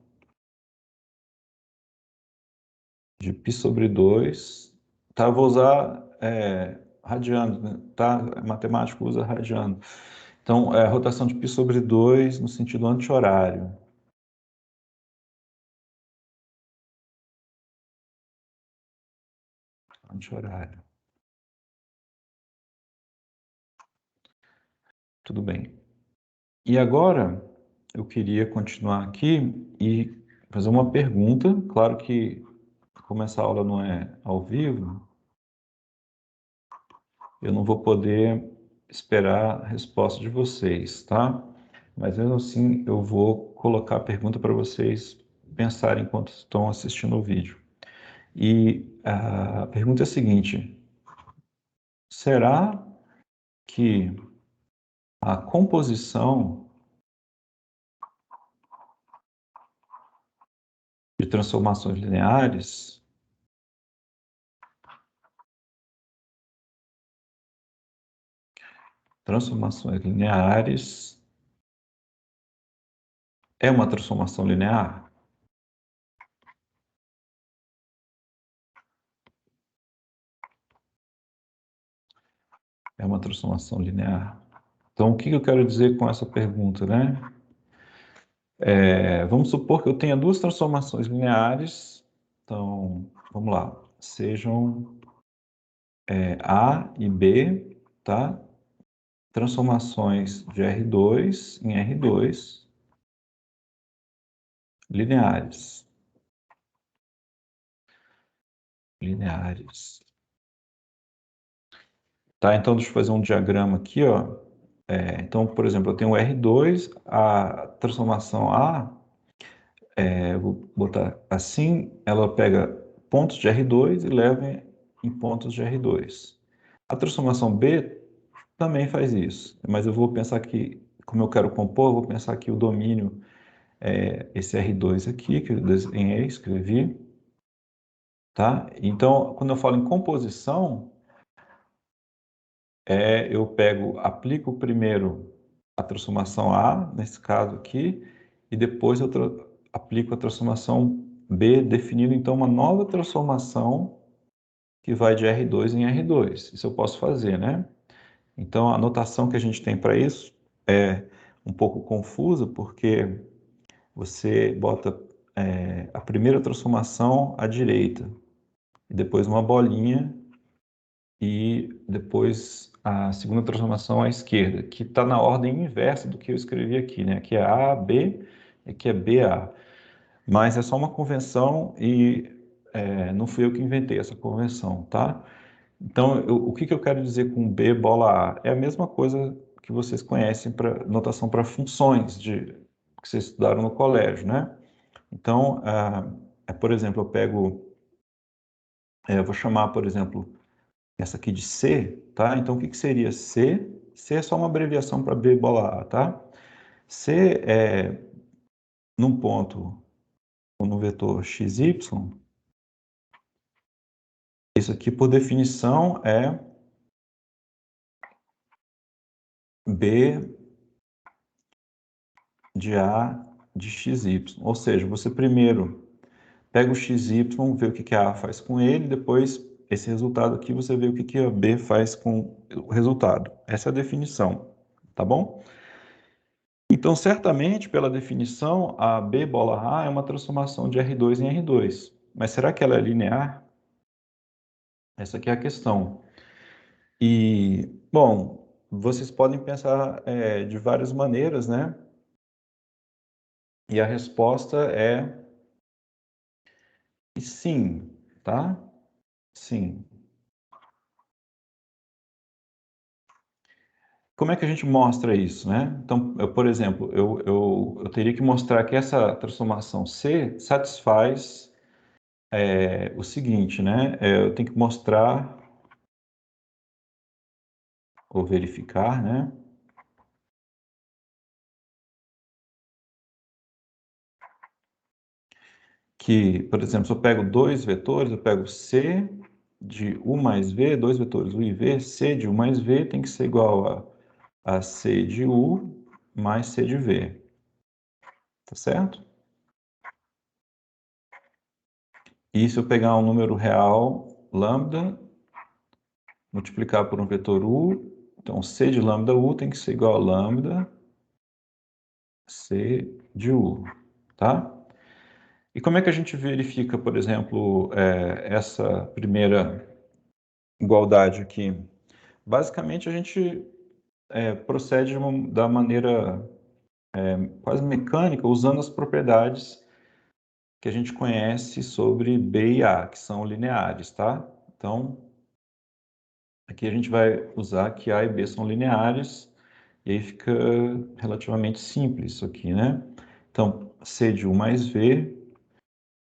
de π sobre 2. Tá? Eu vou usar radianos, né? Tá? Matemático usa radiano. Então, rotação de π sobre 2 no sentido anti-horário. Anti-horário. Tudo bem. E agora, eu queria continuar aqui e fazer uma pergunta. Claro que, como essa aula não é ao vivo, eu não vou poder esperar a resposta de vocês, tá? Mas mesmo assim, eu vou colocar a pergunta para vocês pensarem enquanto estão assistindo o vídeo. E a pergunta é a seguinte: será que a composição de transformações lineares é uma transformação linear? É uma transformação linear. Então, o que eu quero dizer com essa pergunta, né? Vamos supor que eu tenha duas transformações lineares. Então, vamos lá. Sejam A e B, tá? Transformações de R2 em R2 lineares. Lineares. Tá? Então, deixa eu fazer um diagrama aqui, ó. Então, por exemplo, eu tenho o R2, a transformação A, eu vou botar assim, ela pega pontos de R2 e leva em pontos de R2. A transformação B também faz isso, mas eu vou pensar que, como eu quero compor, eu vou pensar que o domínio é esse R2 aqui, que eu desenhei, escrevi, tá? Então, quando eu falo em composição, eu pego, aplico primeiro a transformação A, nesse caso aqui, e depois eu aplico a transformação B, definindo então uma nova transformação que vai de R2 em R2. Isso eu posso fazer, né? Então a notação que a gente tem para isso é um pouco confusa, porque você bota a primeira transformação à direita, e depois uma bolinha e depois a segunda transformação à esquerda, que está na ordem inversa do que eu escrevi aqui, né? Aqui é A, B, e aqui é B, A. Mas é só uma convenção e não fui eu que inventei essa convenção, tá? Então, o que eu quero dizer com B, bola A? É a mesma coisa que vocês conhecem para notação para funções que vocês estudaram no colégio, né? Então, por exemplo, eu vou chamar, por exemplo, essa aqui de C, tá? Então, o que seria C? C é só uma abreviação para B bola A, tá? C é num ponto ou no vetor xy, isso aqui por definição é B de A de xy. Ou seja, você primeiro pega o xy, vê o que a A faz com ele, depois esse resultado aqui você vê o que a B faz com o resultado. Essa é a definição, tá bom? Então, certamente, pela definição, a B bola A é uma transformação de R2 em R2. Mas será que ela é linear? Essa aqui é a questão. E, bom, vocês podem pensar de várias maneiras, né? E a resposta é sim, tá? Sim. Como é que a gente mostra isso, né? Então, por exemplo, eu teria que mostrar que essa transformação C satisfaz o seguinte, né? Eu tenho que mostrar ou verificar, né? Que, por exemplo, se eu pego dois vetores, eu pego C de U mais V, dois vetores U e V, C de U mais V tem que ser igual a C de U mais C de V, tá certo? E se eu pegar um número real, lambda, multiplicar por um vetor U, então C de lambda U tem que ser igual a lambda C de U, tá? E como é que a gente verifica, por exemplo, essa primeira igualdade aqui? Basicamente, a gente procede da maneira quase mecânica, usando as propriedades que a gente conhece sobre B e A, que são lineares, tá? Então, aqui a gente vai usar que A e B são lineares, e aí fica relativamente simples isso aqui, né? Então, C de U mais V,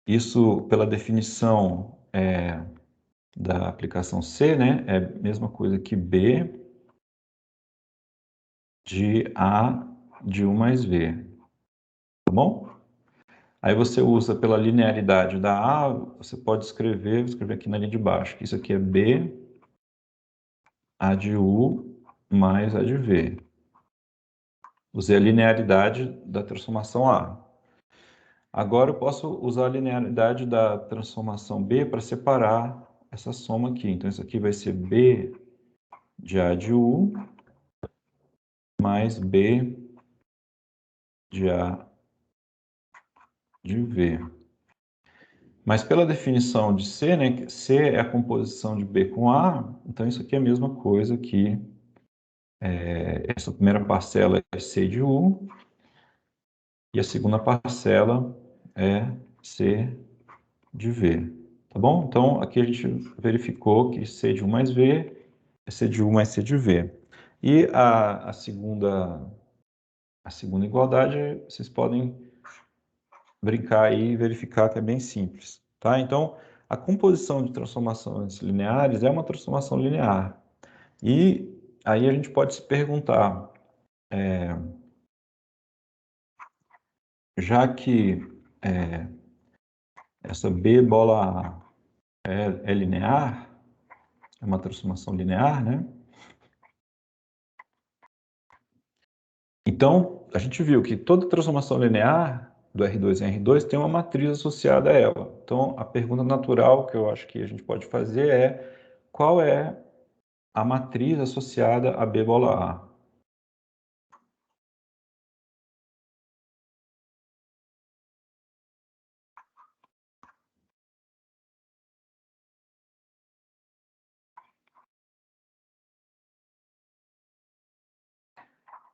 isso pela definição da aplicação C, né? É a mesma coisa que B de A de U mais V, tá bom? Aí você usa pela linearidade da A, você pode escrever, vou escrever aqui na linha de baixo, que isso aqui é B, A de U mais A de V. Usei a linearidade da transformação A. Agora eu posso usar a linearidade da transformação B para separar essa soma aqui. Então, isso aqui vai ser B de A de U mais B de A de V. Mas pela definição de C, né, que C é a composição de B com A, então isso aqui é a mesma coisa que essa primeira parcela é C de U e a segunda parcela é C de V. Tá bom? Então, aqui a gente verificou que C de U mais V é C de U mais C de V. E a segunda igualdade, vocês podem brincar aí e verificar que é bem simples. Tá? Então, a composição de transformações lineares é uma transformação linear. E aí a gente pode se perguntar, já que essa B bola A é linear, é uma transformação linear, né? Então, a gente viu que toda transformação linear do R2 em R2 tem uma matriz associada a ela. Então, a pergunta natural que eu acho que a gente pode fazer é qual é a matriz associada a B bola A?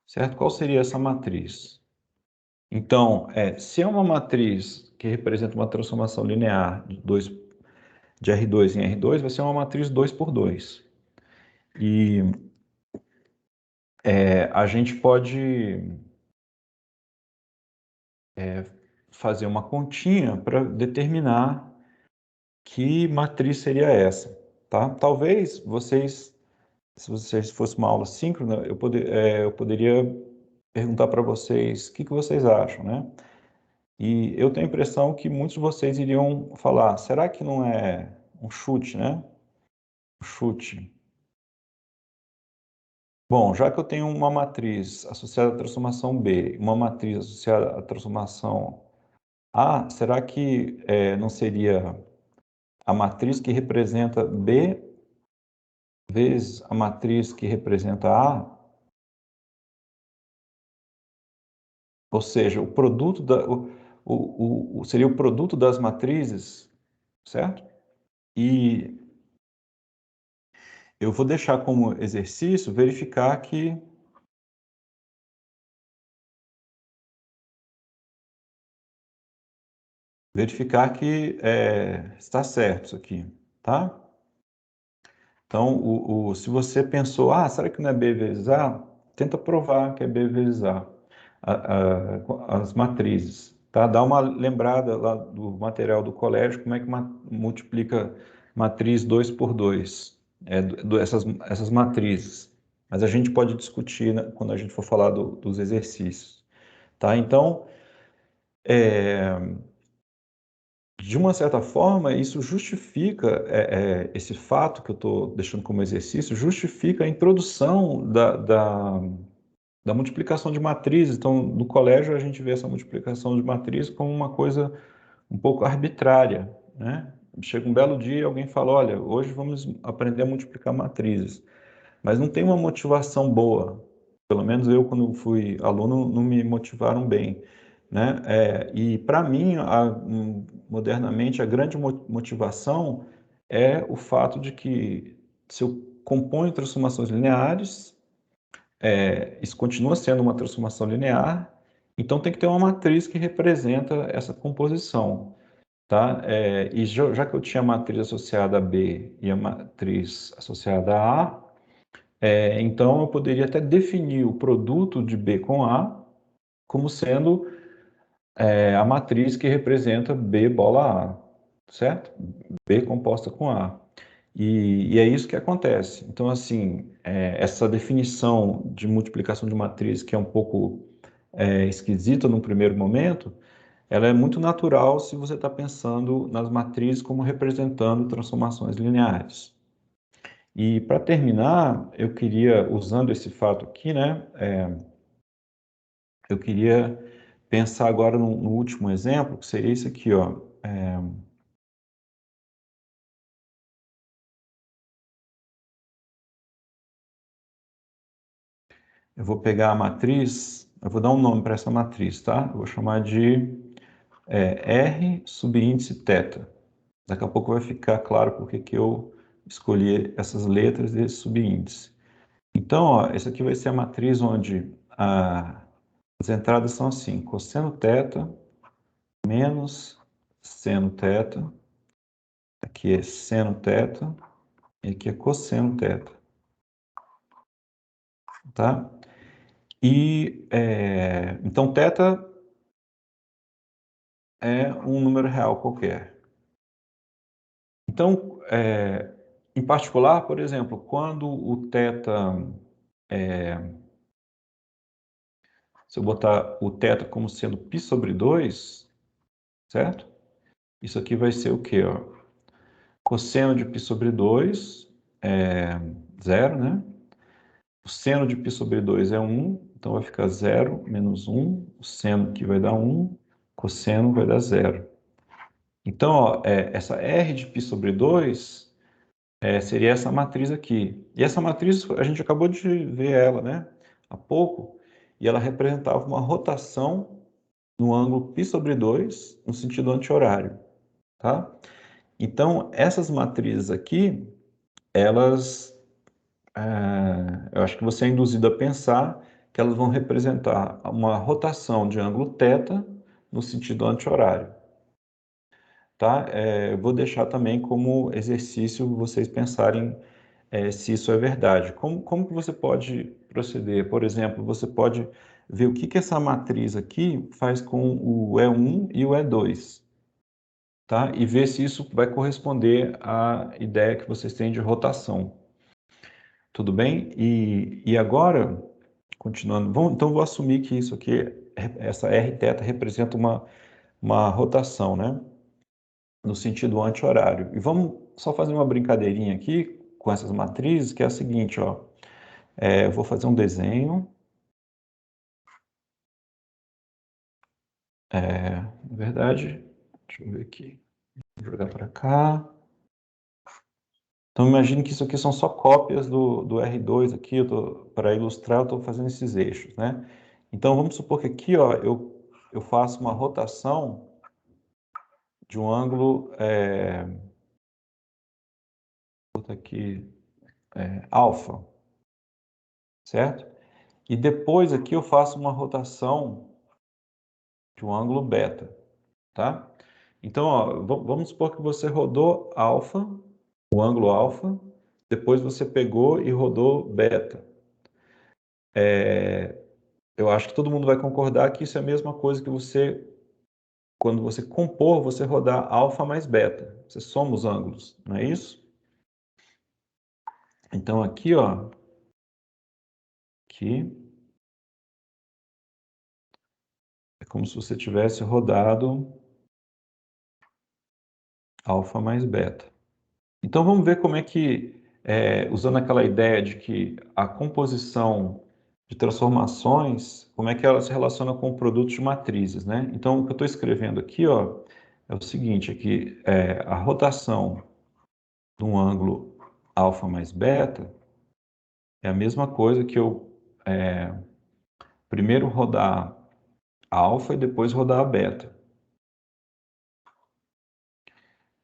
Certo? Qual seria essa matriz? Então, se é uma matriz que representa uma transformação linear de R2 em R2, vai ser uma matriz 2 por 2. E a gente pode fazer uma continha para determinar que matriz seria essa, tá? Talvez vocês, se vocês fosse uma aula síncrona, eu poderia perguntar para vocês o que vocês acham, né? E eu tenho a impressão que muitos de vocês iriam falar, será que não é um chute, né? Um chute. Bom, já que eu tenho uma matriz associada à transformação B, uma matriz associada à transformação A, será que não seria a matriz que representa B vezes a matriz que representa A? Ou seja, o produto seria o produto das matrizes, certo? E eu vou deixar como exercício verificar que está certo isso aqui, tá? Então, se você pensou, será que não é B vezes A? Tenta provar que é B vezes A, as matrizes, tá? Dá uma lembrada lá do material do colégio, como é que multiplica matriz 2 por 2, essas matrizes. Mas a gente pode discutir, né, quando a gente for falar dos exercícios, tá? Então, de uma certa forma, isso justifica, esse fato que eu estou deixando como exercício, justifica a introdução da multiplicação de matrizes. Então, no colégio, a gente vê essa multiplicação de matrizes como uma coisa um pouco arbitrária, né? Chega um belo dia e alguém fala, olha, hoje vamos aprender a multiplicar matrizes. Mas não tem uma motivação boa. Pelo menos eu, quando fui aluno, não me motivaram bem, né? E para mim, modernamente, a grande motivação é o fato de que se eu componho transformações lineares, isso continua sendo uma transformação linear, então tem que ter uma matriz que representa essa composição, tá? E já que eu tinha a matriz associada a B e a matriz associada a A, então eu poderia até definir o produto de B com A como sendo a matriz que representa B bola A, certo? B composta com A. E é isso que acontece. Então, assim, essa definição de multiplicação de matriz, que é um pouco esquisita no primeiro momento, ela é muito natural se você está pensando nas matrizes como representando transformações lineares. E para terminar, eu queria, usando esse fato aqui, né, eu queria pensar agora no último exemplo, que seria isso aqui, ó. Eu vou pegar a matriz, eu vou dar um nome para essa matriz, tá? Eu vou chamar de R subíndice θ. Daqui a pouco vai ficar claro porque que eu escolhi essas letras desse subíndice. Então, ó, essa aqui vai ser a matriz onde as entradas são assim: cosseno θ menos seno θ, aqui é seno θ e aqui é cosseno θ, tá? E, então, θ é um número real qualquer. Então, em particular, por exemplo, quando o θ, se eu botar o θ como sendo π sobre 2, certo? Isso aqui vai ser o quê, ó? Cosseno de π sobre 2 é 0, né? O seno de π sobre 2 é 1, então vai ficar 0 menos 1. O seno que vai dar 1, cosseno vai dar 0. Então, ó, essa R de π sobre 2 seria essa matriz aqui. E essa matriz, a gente acabou de ver ela, né? Há pouco. E ela representava uma rotação no ângulo π sobre 2, no sentido anti-horário, tá? Então, essas matrizes aqui, elas, eu acho que você é induzido a pensar que elas vão representar uma rotação de ângulo θ no sentido anti-horário, tá? Eu vou deixar também como exercício vocês pensarem se isso é verdade. Como que você pode proceder? Por exemplo, você pode ver o que que essa matriz aqui faz com o E1 e o E2, tá? E ver se isso vai corresponder à ideia que vocês têm de rotação. Tudo bem? E agora, continuando, então vou assumir que isso aqui, essa R θ representa uma rotação, né? No sentido anti-horário. E vamos só fazer uma brincadeirinha aqui com essas matrizes, que é a seguinte, ó. Eu vou fazer um desenho. Na verdade, deixa eu ver aqui. Vou jogar para cá. Então, imagine que isso aqui são só cópias do R2 aqui, para ilustrar, eu estou fazendo esses eixos, né? Então, vamos supor que aqui, ó, eu faço uma rotação de um ângulo, vou botar aqui, alfa, certo? E depois aqui eu faço uma rotação de um ângulo beta, tá? Então, ó, vamos supor que você rodou alfa, o ângulo alfa, depois você pegou e rodou beta. Eu acho que todo mundo vai concordar que isso é a mesma coisa que você, quando você compor, você rodar alfa mais beta. Você soma os ângulos, não é isso? Então aqui, ó, aqui é como se você tivesse rodado alfa mais beta. Então vamos ver como é que, usando aquela ideia de que a composição de transformações, como é que ela se relaciona com o produto de matrizes, né? Então o que eu estou escrevendo aqui, ó, é o seguinte, aqui, a rotação de um ângulo alfa mais beta é a mesma coisa que eu primeiro rodar alfa e depois rodar a beta.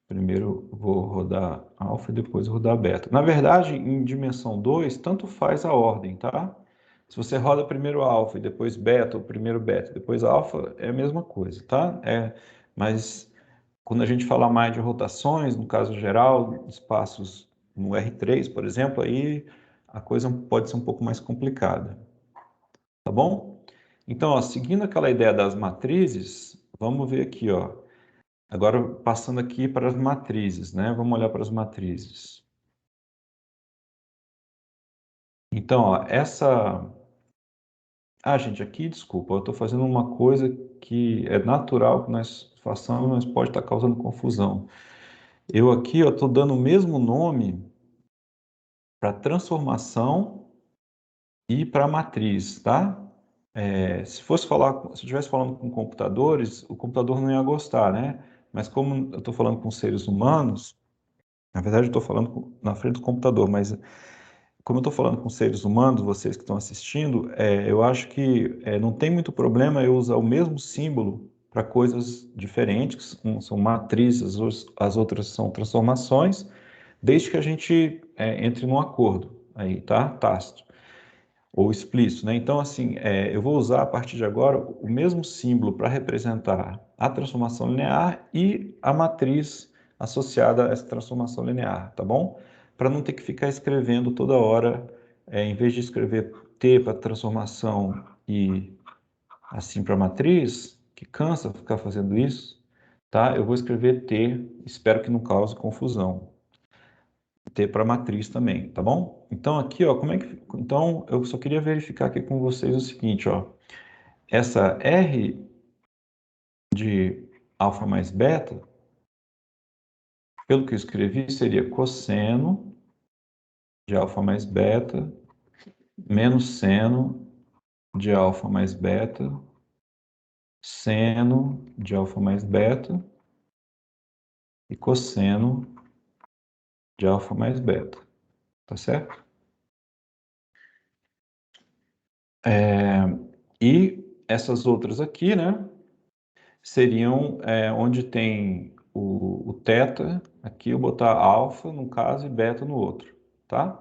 Primeiro vou rodar alfa e depois rodar beta. Na verdade, em dimensão 2, tanto faz a ordem, tá? Se você roda primeiro alfa e depois beta, ou primeiro beta e depois alfa, é a mesma coisa, tá? Mas quando a gente fala mais de rotações, no caso geral, espaços no R3, por exemplo, aí a coisa pode ser um pouco mais complicada, tá bom? Então, ó, seguindo aquela ideia das matrizes, vamos ver aqui, ó. Agora, passando aqui para as matrizes, né? Vamos olhar para as matrizes. Então, ó, essa... Ah, gente, aqui, desculpa, eu estou fazendo uma coisa que é natural que nós façamos, mas pode estar causando confusão. Eu aqui, ó, estou dando o mesmo nome para transformação e para matriz, tá? Se fosse falar, se eu estivesse falando com computadores, o computador não ia gostar, né? Mas como eu estou falando com seres humanos, na verdade eu estou falando na frente do computador, mas como eu estou falando com seres humanos, vocês que estão assistindo, eu acho que não tem muito problema eu usar o mesmo símbolo para coisas diferentes, são matrizes, as outras são transformações, desde que a gente entre num acordo aí, tá? Tácito ou explícito, né? Então, assim, eu vou usar a partir de agora o mesmo símbolo para representar a transformação linear e a matriz associada a essa transformação linear, tá bom? Para não ter que ficar escrevendo toda hora, em vez de escrever T para transformação e assim para matriz, que cansa ficar fazendo isso, tá? Eu vou escrever T, espero que não cause confusão. T para matriz também, tá bom? Então aqui, ó, como é que... Então eu só queria verificar aqui com vocês o seguinte, ó. Essa R de alfa mais beta, pelo que eu escrevi, seria cosseno de alfa mais beta menos seno de alfa mais beta, seno de alfa mais beta e cosseno de alfa mais beta, tá certo? E essas outras aqui, né? Seriam onde tem o θ, aqui eu botar alfa no caso e beta no outro, tá?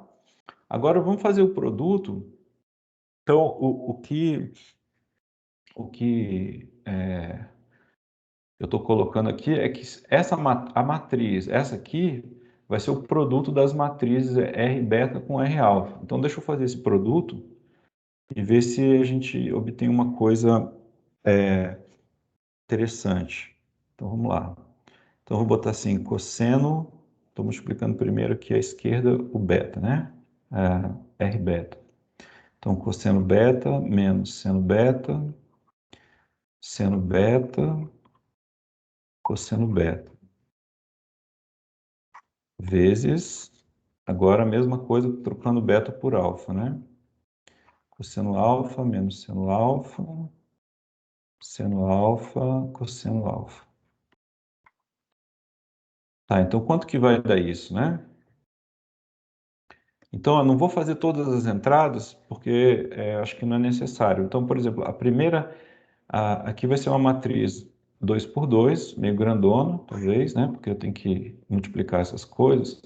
Agora vamos fazer o produto. Então, o que eu estou colocando aqui é que a matriz, essa aqui, vai ser o produto das matrizes R beta com R alfa. Então, deixa eu fazer esse produto e ver se a gente obtém uma coisa interessante. Então, vamos lá. Então, eu vou botar assim, cosseno, estou multiplicando primeiro aqui à esquerda o beta, né? R beta. Então, cosseno beta menos seno beta, cosseno beta, vezes, agora a mesma coisa, trocando beta por alfa, né? Cosseno alfa menos seno alfa, cosseno alfa. Tá, então quanto que vai dar isso, né? Então, eu não vou fazer todas as entradas, porque acho que não é necessário. Então, por exemplo, a primeira, aqui vai ser uma matriz 2 por 2, meio grandona, talvez, né? Porque eu tenho que multiplicar essas coisas.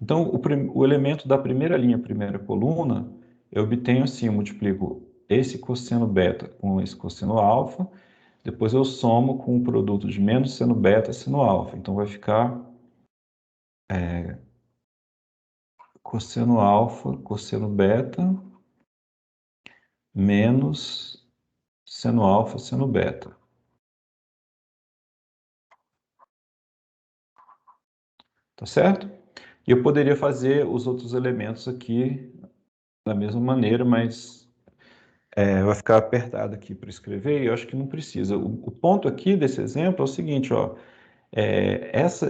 Então, o elemento da primeira linha, primeira coluna, eu obtenho assim, eu multiplico esse cosseno beta com esse cosseno alfa, depois eu somo com o produto de menos seno beta, seno alfa. Então, vai ficar cosseno alfa, cosseno beta, menos seno alfa, seno beta. Tá certo? E eu poderia fazer os outros elementos aqui da mesma maneira, mas vai ficar apertado aqui para escrever e eu acho que não precisa. O ponto aqui desse exemplo é o seguinte, ó,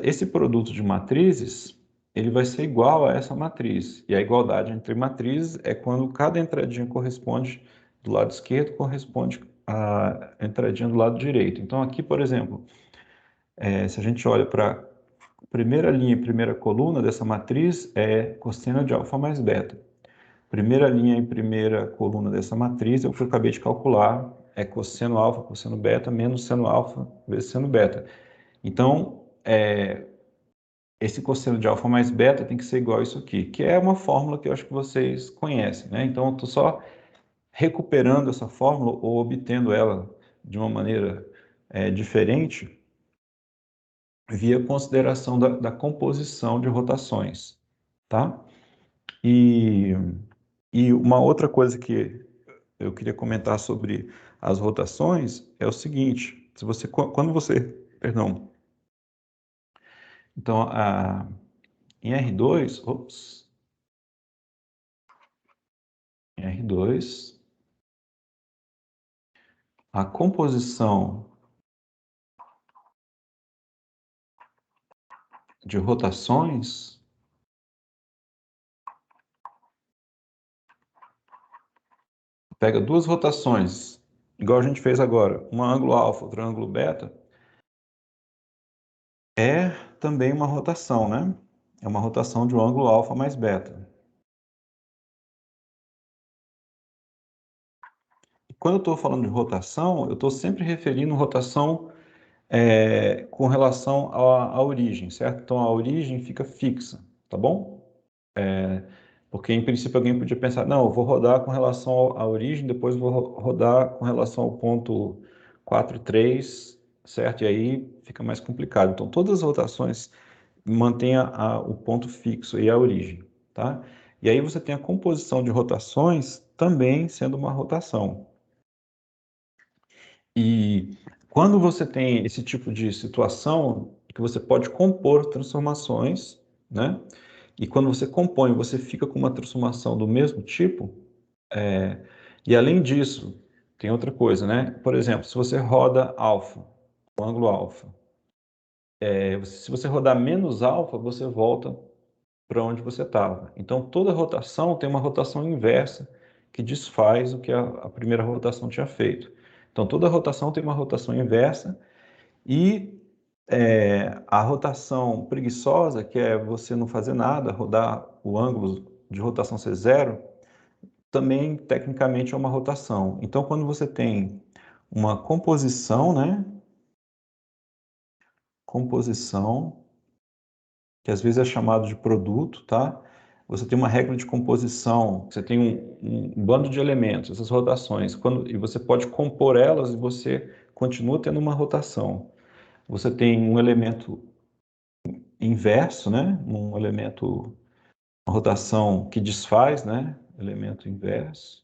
esse produto de matrizes, ele vai ser igual a essa matriz. E a igualdade entre matrizes é quando cada entradinha corresponde do lado esquerdo, corresponde à entradinha do lado direito. Então aqui, por exemplo, se a gente olha para a primeira linha e primeira coluna dessa matriz é cosseno de alfa mais beta. Primeira linha e primeira coluna dessa matriz é o que eu acabei de calcular, é cosseno alfa, cosseno beta, menos seno alfa vezes seno beta. Então, esse cosseno de alfa mais beta tem que ser igual a isso aqui, que é uma fórmula que eu acho que vocês conhecem, né? Então, eu estou só recuperando essa fórmula ou obtendo ela de uma maneira diferente via consideração da composição de rotações, tá? E, e uma outra coisa que eu queria comentar sobre as rotações é o seguinte, se você, quando você, perdão, então, em R2, em R2, a composição de rotações pega duas rotações igual a gente fez agora, um ângulo alfa, outro ângulo beta, é também uma rotação, né? É uma rotação de um ângulo alfa mais beta. E quando eu estou falando de rotação, eu estou sempre referindo rotação com relação à origem, certo? Então, a origem fica fixa, tá bom? Porque, em princípio, alguém podia pensar, não, eu vou rodar com relação à origem, depois vou rodar com relação ao ponto 4,3, certo? E aí fica mais complicado. Então, todas as rotações mantêm o ponto fixo e a origem, tá? E aí você tem a composição de rotações também sendo uma rotação. E quando você tem esse tipo de situação, que você pode compor transformações, né? E quando você compõe, você fica com uma transformação do mesmo tipo. é, e além disso, tem outra coisa, né? Por exemplo, se você roda alfa, o ângulo alfa, se você rodar menos alfa, você volta para onde você estava. Então, toda rotação tem uma rotação inversa que desfaz o que a primeira rotação tinha feito. Então, toda rotação tem uma rotação inversa e a rotação preguiçosa, que é você não fazer nada, rodar o ângulo de rotação ser zero, também tecnicamente é uma rotação. Então, quando você tem uma composição, né? Composição, que às vezes é chamado de produto, tá? Você tem uma regra de composição, você tem um bando de elementos, essas rotações, e você pode compor elas e você continua tendo uma rotação. Você tem um elemento inverso, né? Um elemento, uma rotação que desfaz, né? Elemento inverso.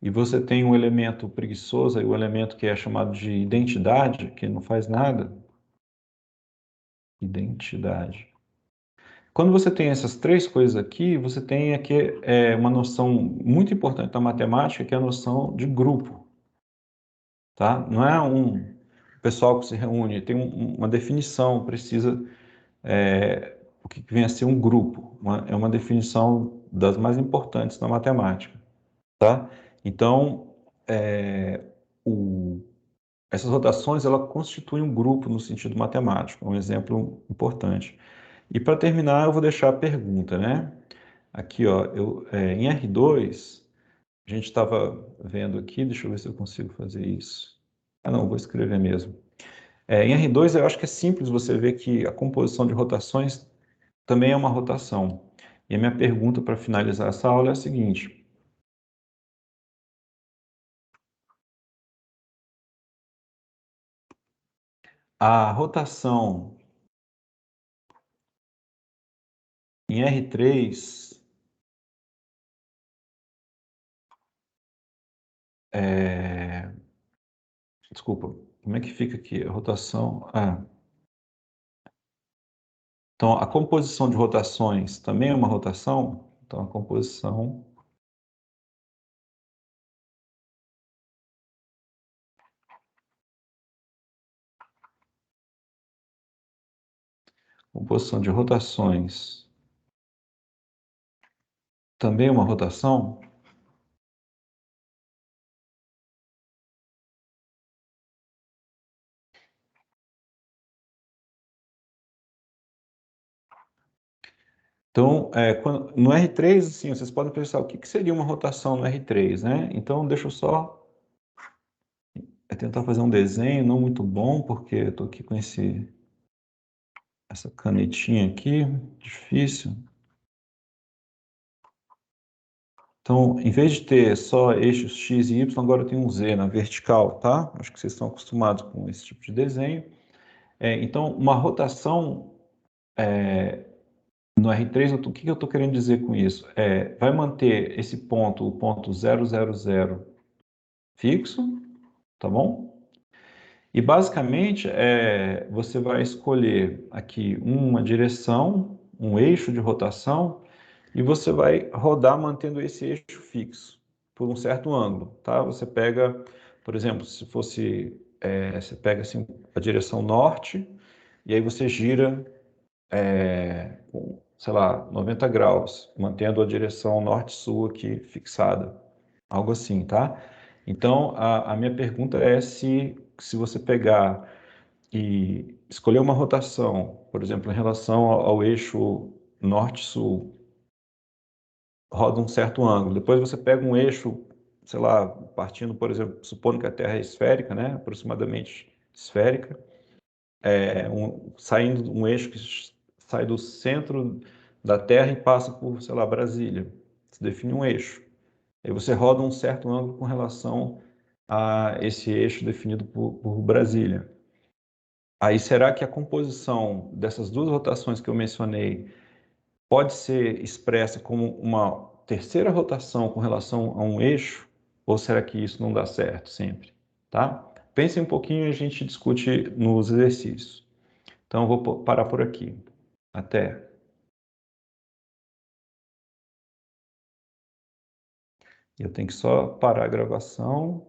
E você tem um elemento preguiçoso, e o elemento que é chamado de identidade, que não faz nada. Identidade. Quando você tem essas três coisas aqui, você tem aqui uma noção muito importante da matemática, que é a noção de grupo, tá? Não é um pessoal que se reúne, tem uma definição precisa, o que vem a ser um grupo. É uma definição das mais importantes da matemática, tá? Então, o, essas rotações, ela constituem um grupo no sentido matemático, é um exemplo importante. E para terminar, eu vou deixar a pergunta, né? Aqui, ó, em R2, a gente estava vendo aqui, deixa eu ver se eu consigo fazer isso. Ah, não, vou escrever mesmo. Em R2, eu acho que é simples você ver que a composição de rotações também é uma rotação. E a minha pergunta para finalizar essa aula é a seguinte: a rotação em R3, é... desculpa, como é que fica aqui? A rotação. Então, a composição de rotações também é uma rotação? Então, a composição de rotações também é uma rotação? Então, no R3, assim, vocês podem pensar o que seria uma rotação no R3, né? Então, deixa eu só tentar fazer um desenho não muito bom, porque eu estou aqui com essa canetinha aqui, difícil. Então, em vez de ter só eixos X e Y, agora eu tenho um Z na vertical, tá? Acho que vocês estão acostumados com esse tipo de desenho. Então, uma rotação no R3, o que eu estou querendo dizer com isso? Vai manter esse ponto, o ponto 000 fixo, tá bom? E basicamente você vai escolher aqui uma direção, um eixo de rotação, e você vai rodar mantendo esse eixo fixo por um certo ângulo, tá? Você pega, por exemplo, se fosse, você pega assim a direção norte, e aí você gira sei lá, 90 graus, mantendo a direção norte-sul aqui fixada. Algo assim, tá? Então, a minha pergunta é se você pegar e escolher uma rotação, por exemplo, em relação ao eixo norte-sul, roda um certo ângulo. Depois você pega um eixo, sei lá, partindo, por exemplo, supondo que a Terra é esférica, né, aproximadamente esférica, saindo um eixo que sai do centro da Terra e passa por, sei lá, Brasília. Se define um eixo. Aí você roda um certo ângulo com relação a esse eixo definido por Brasília. Aí será que a composição dessas duas rotações que eu mencionei pode ser expressa como uma terceira rotação com relação a um eixo? Ou será que isso não dá certo sempre? Tá? Pense um pouquinho e a gente discute nos exercícios. Então, eu vou parar por aqui. Até. Eu tenho que só parar a gravação.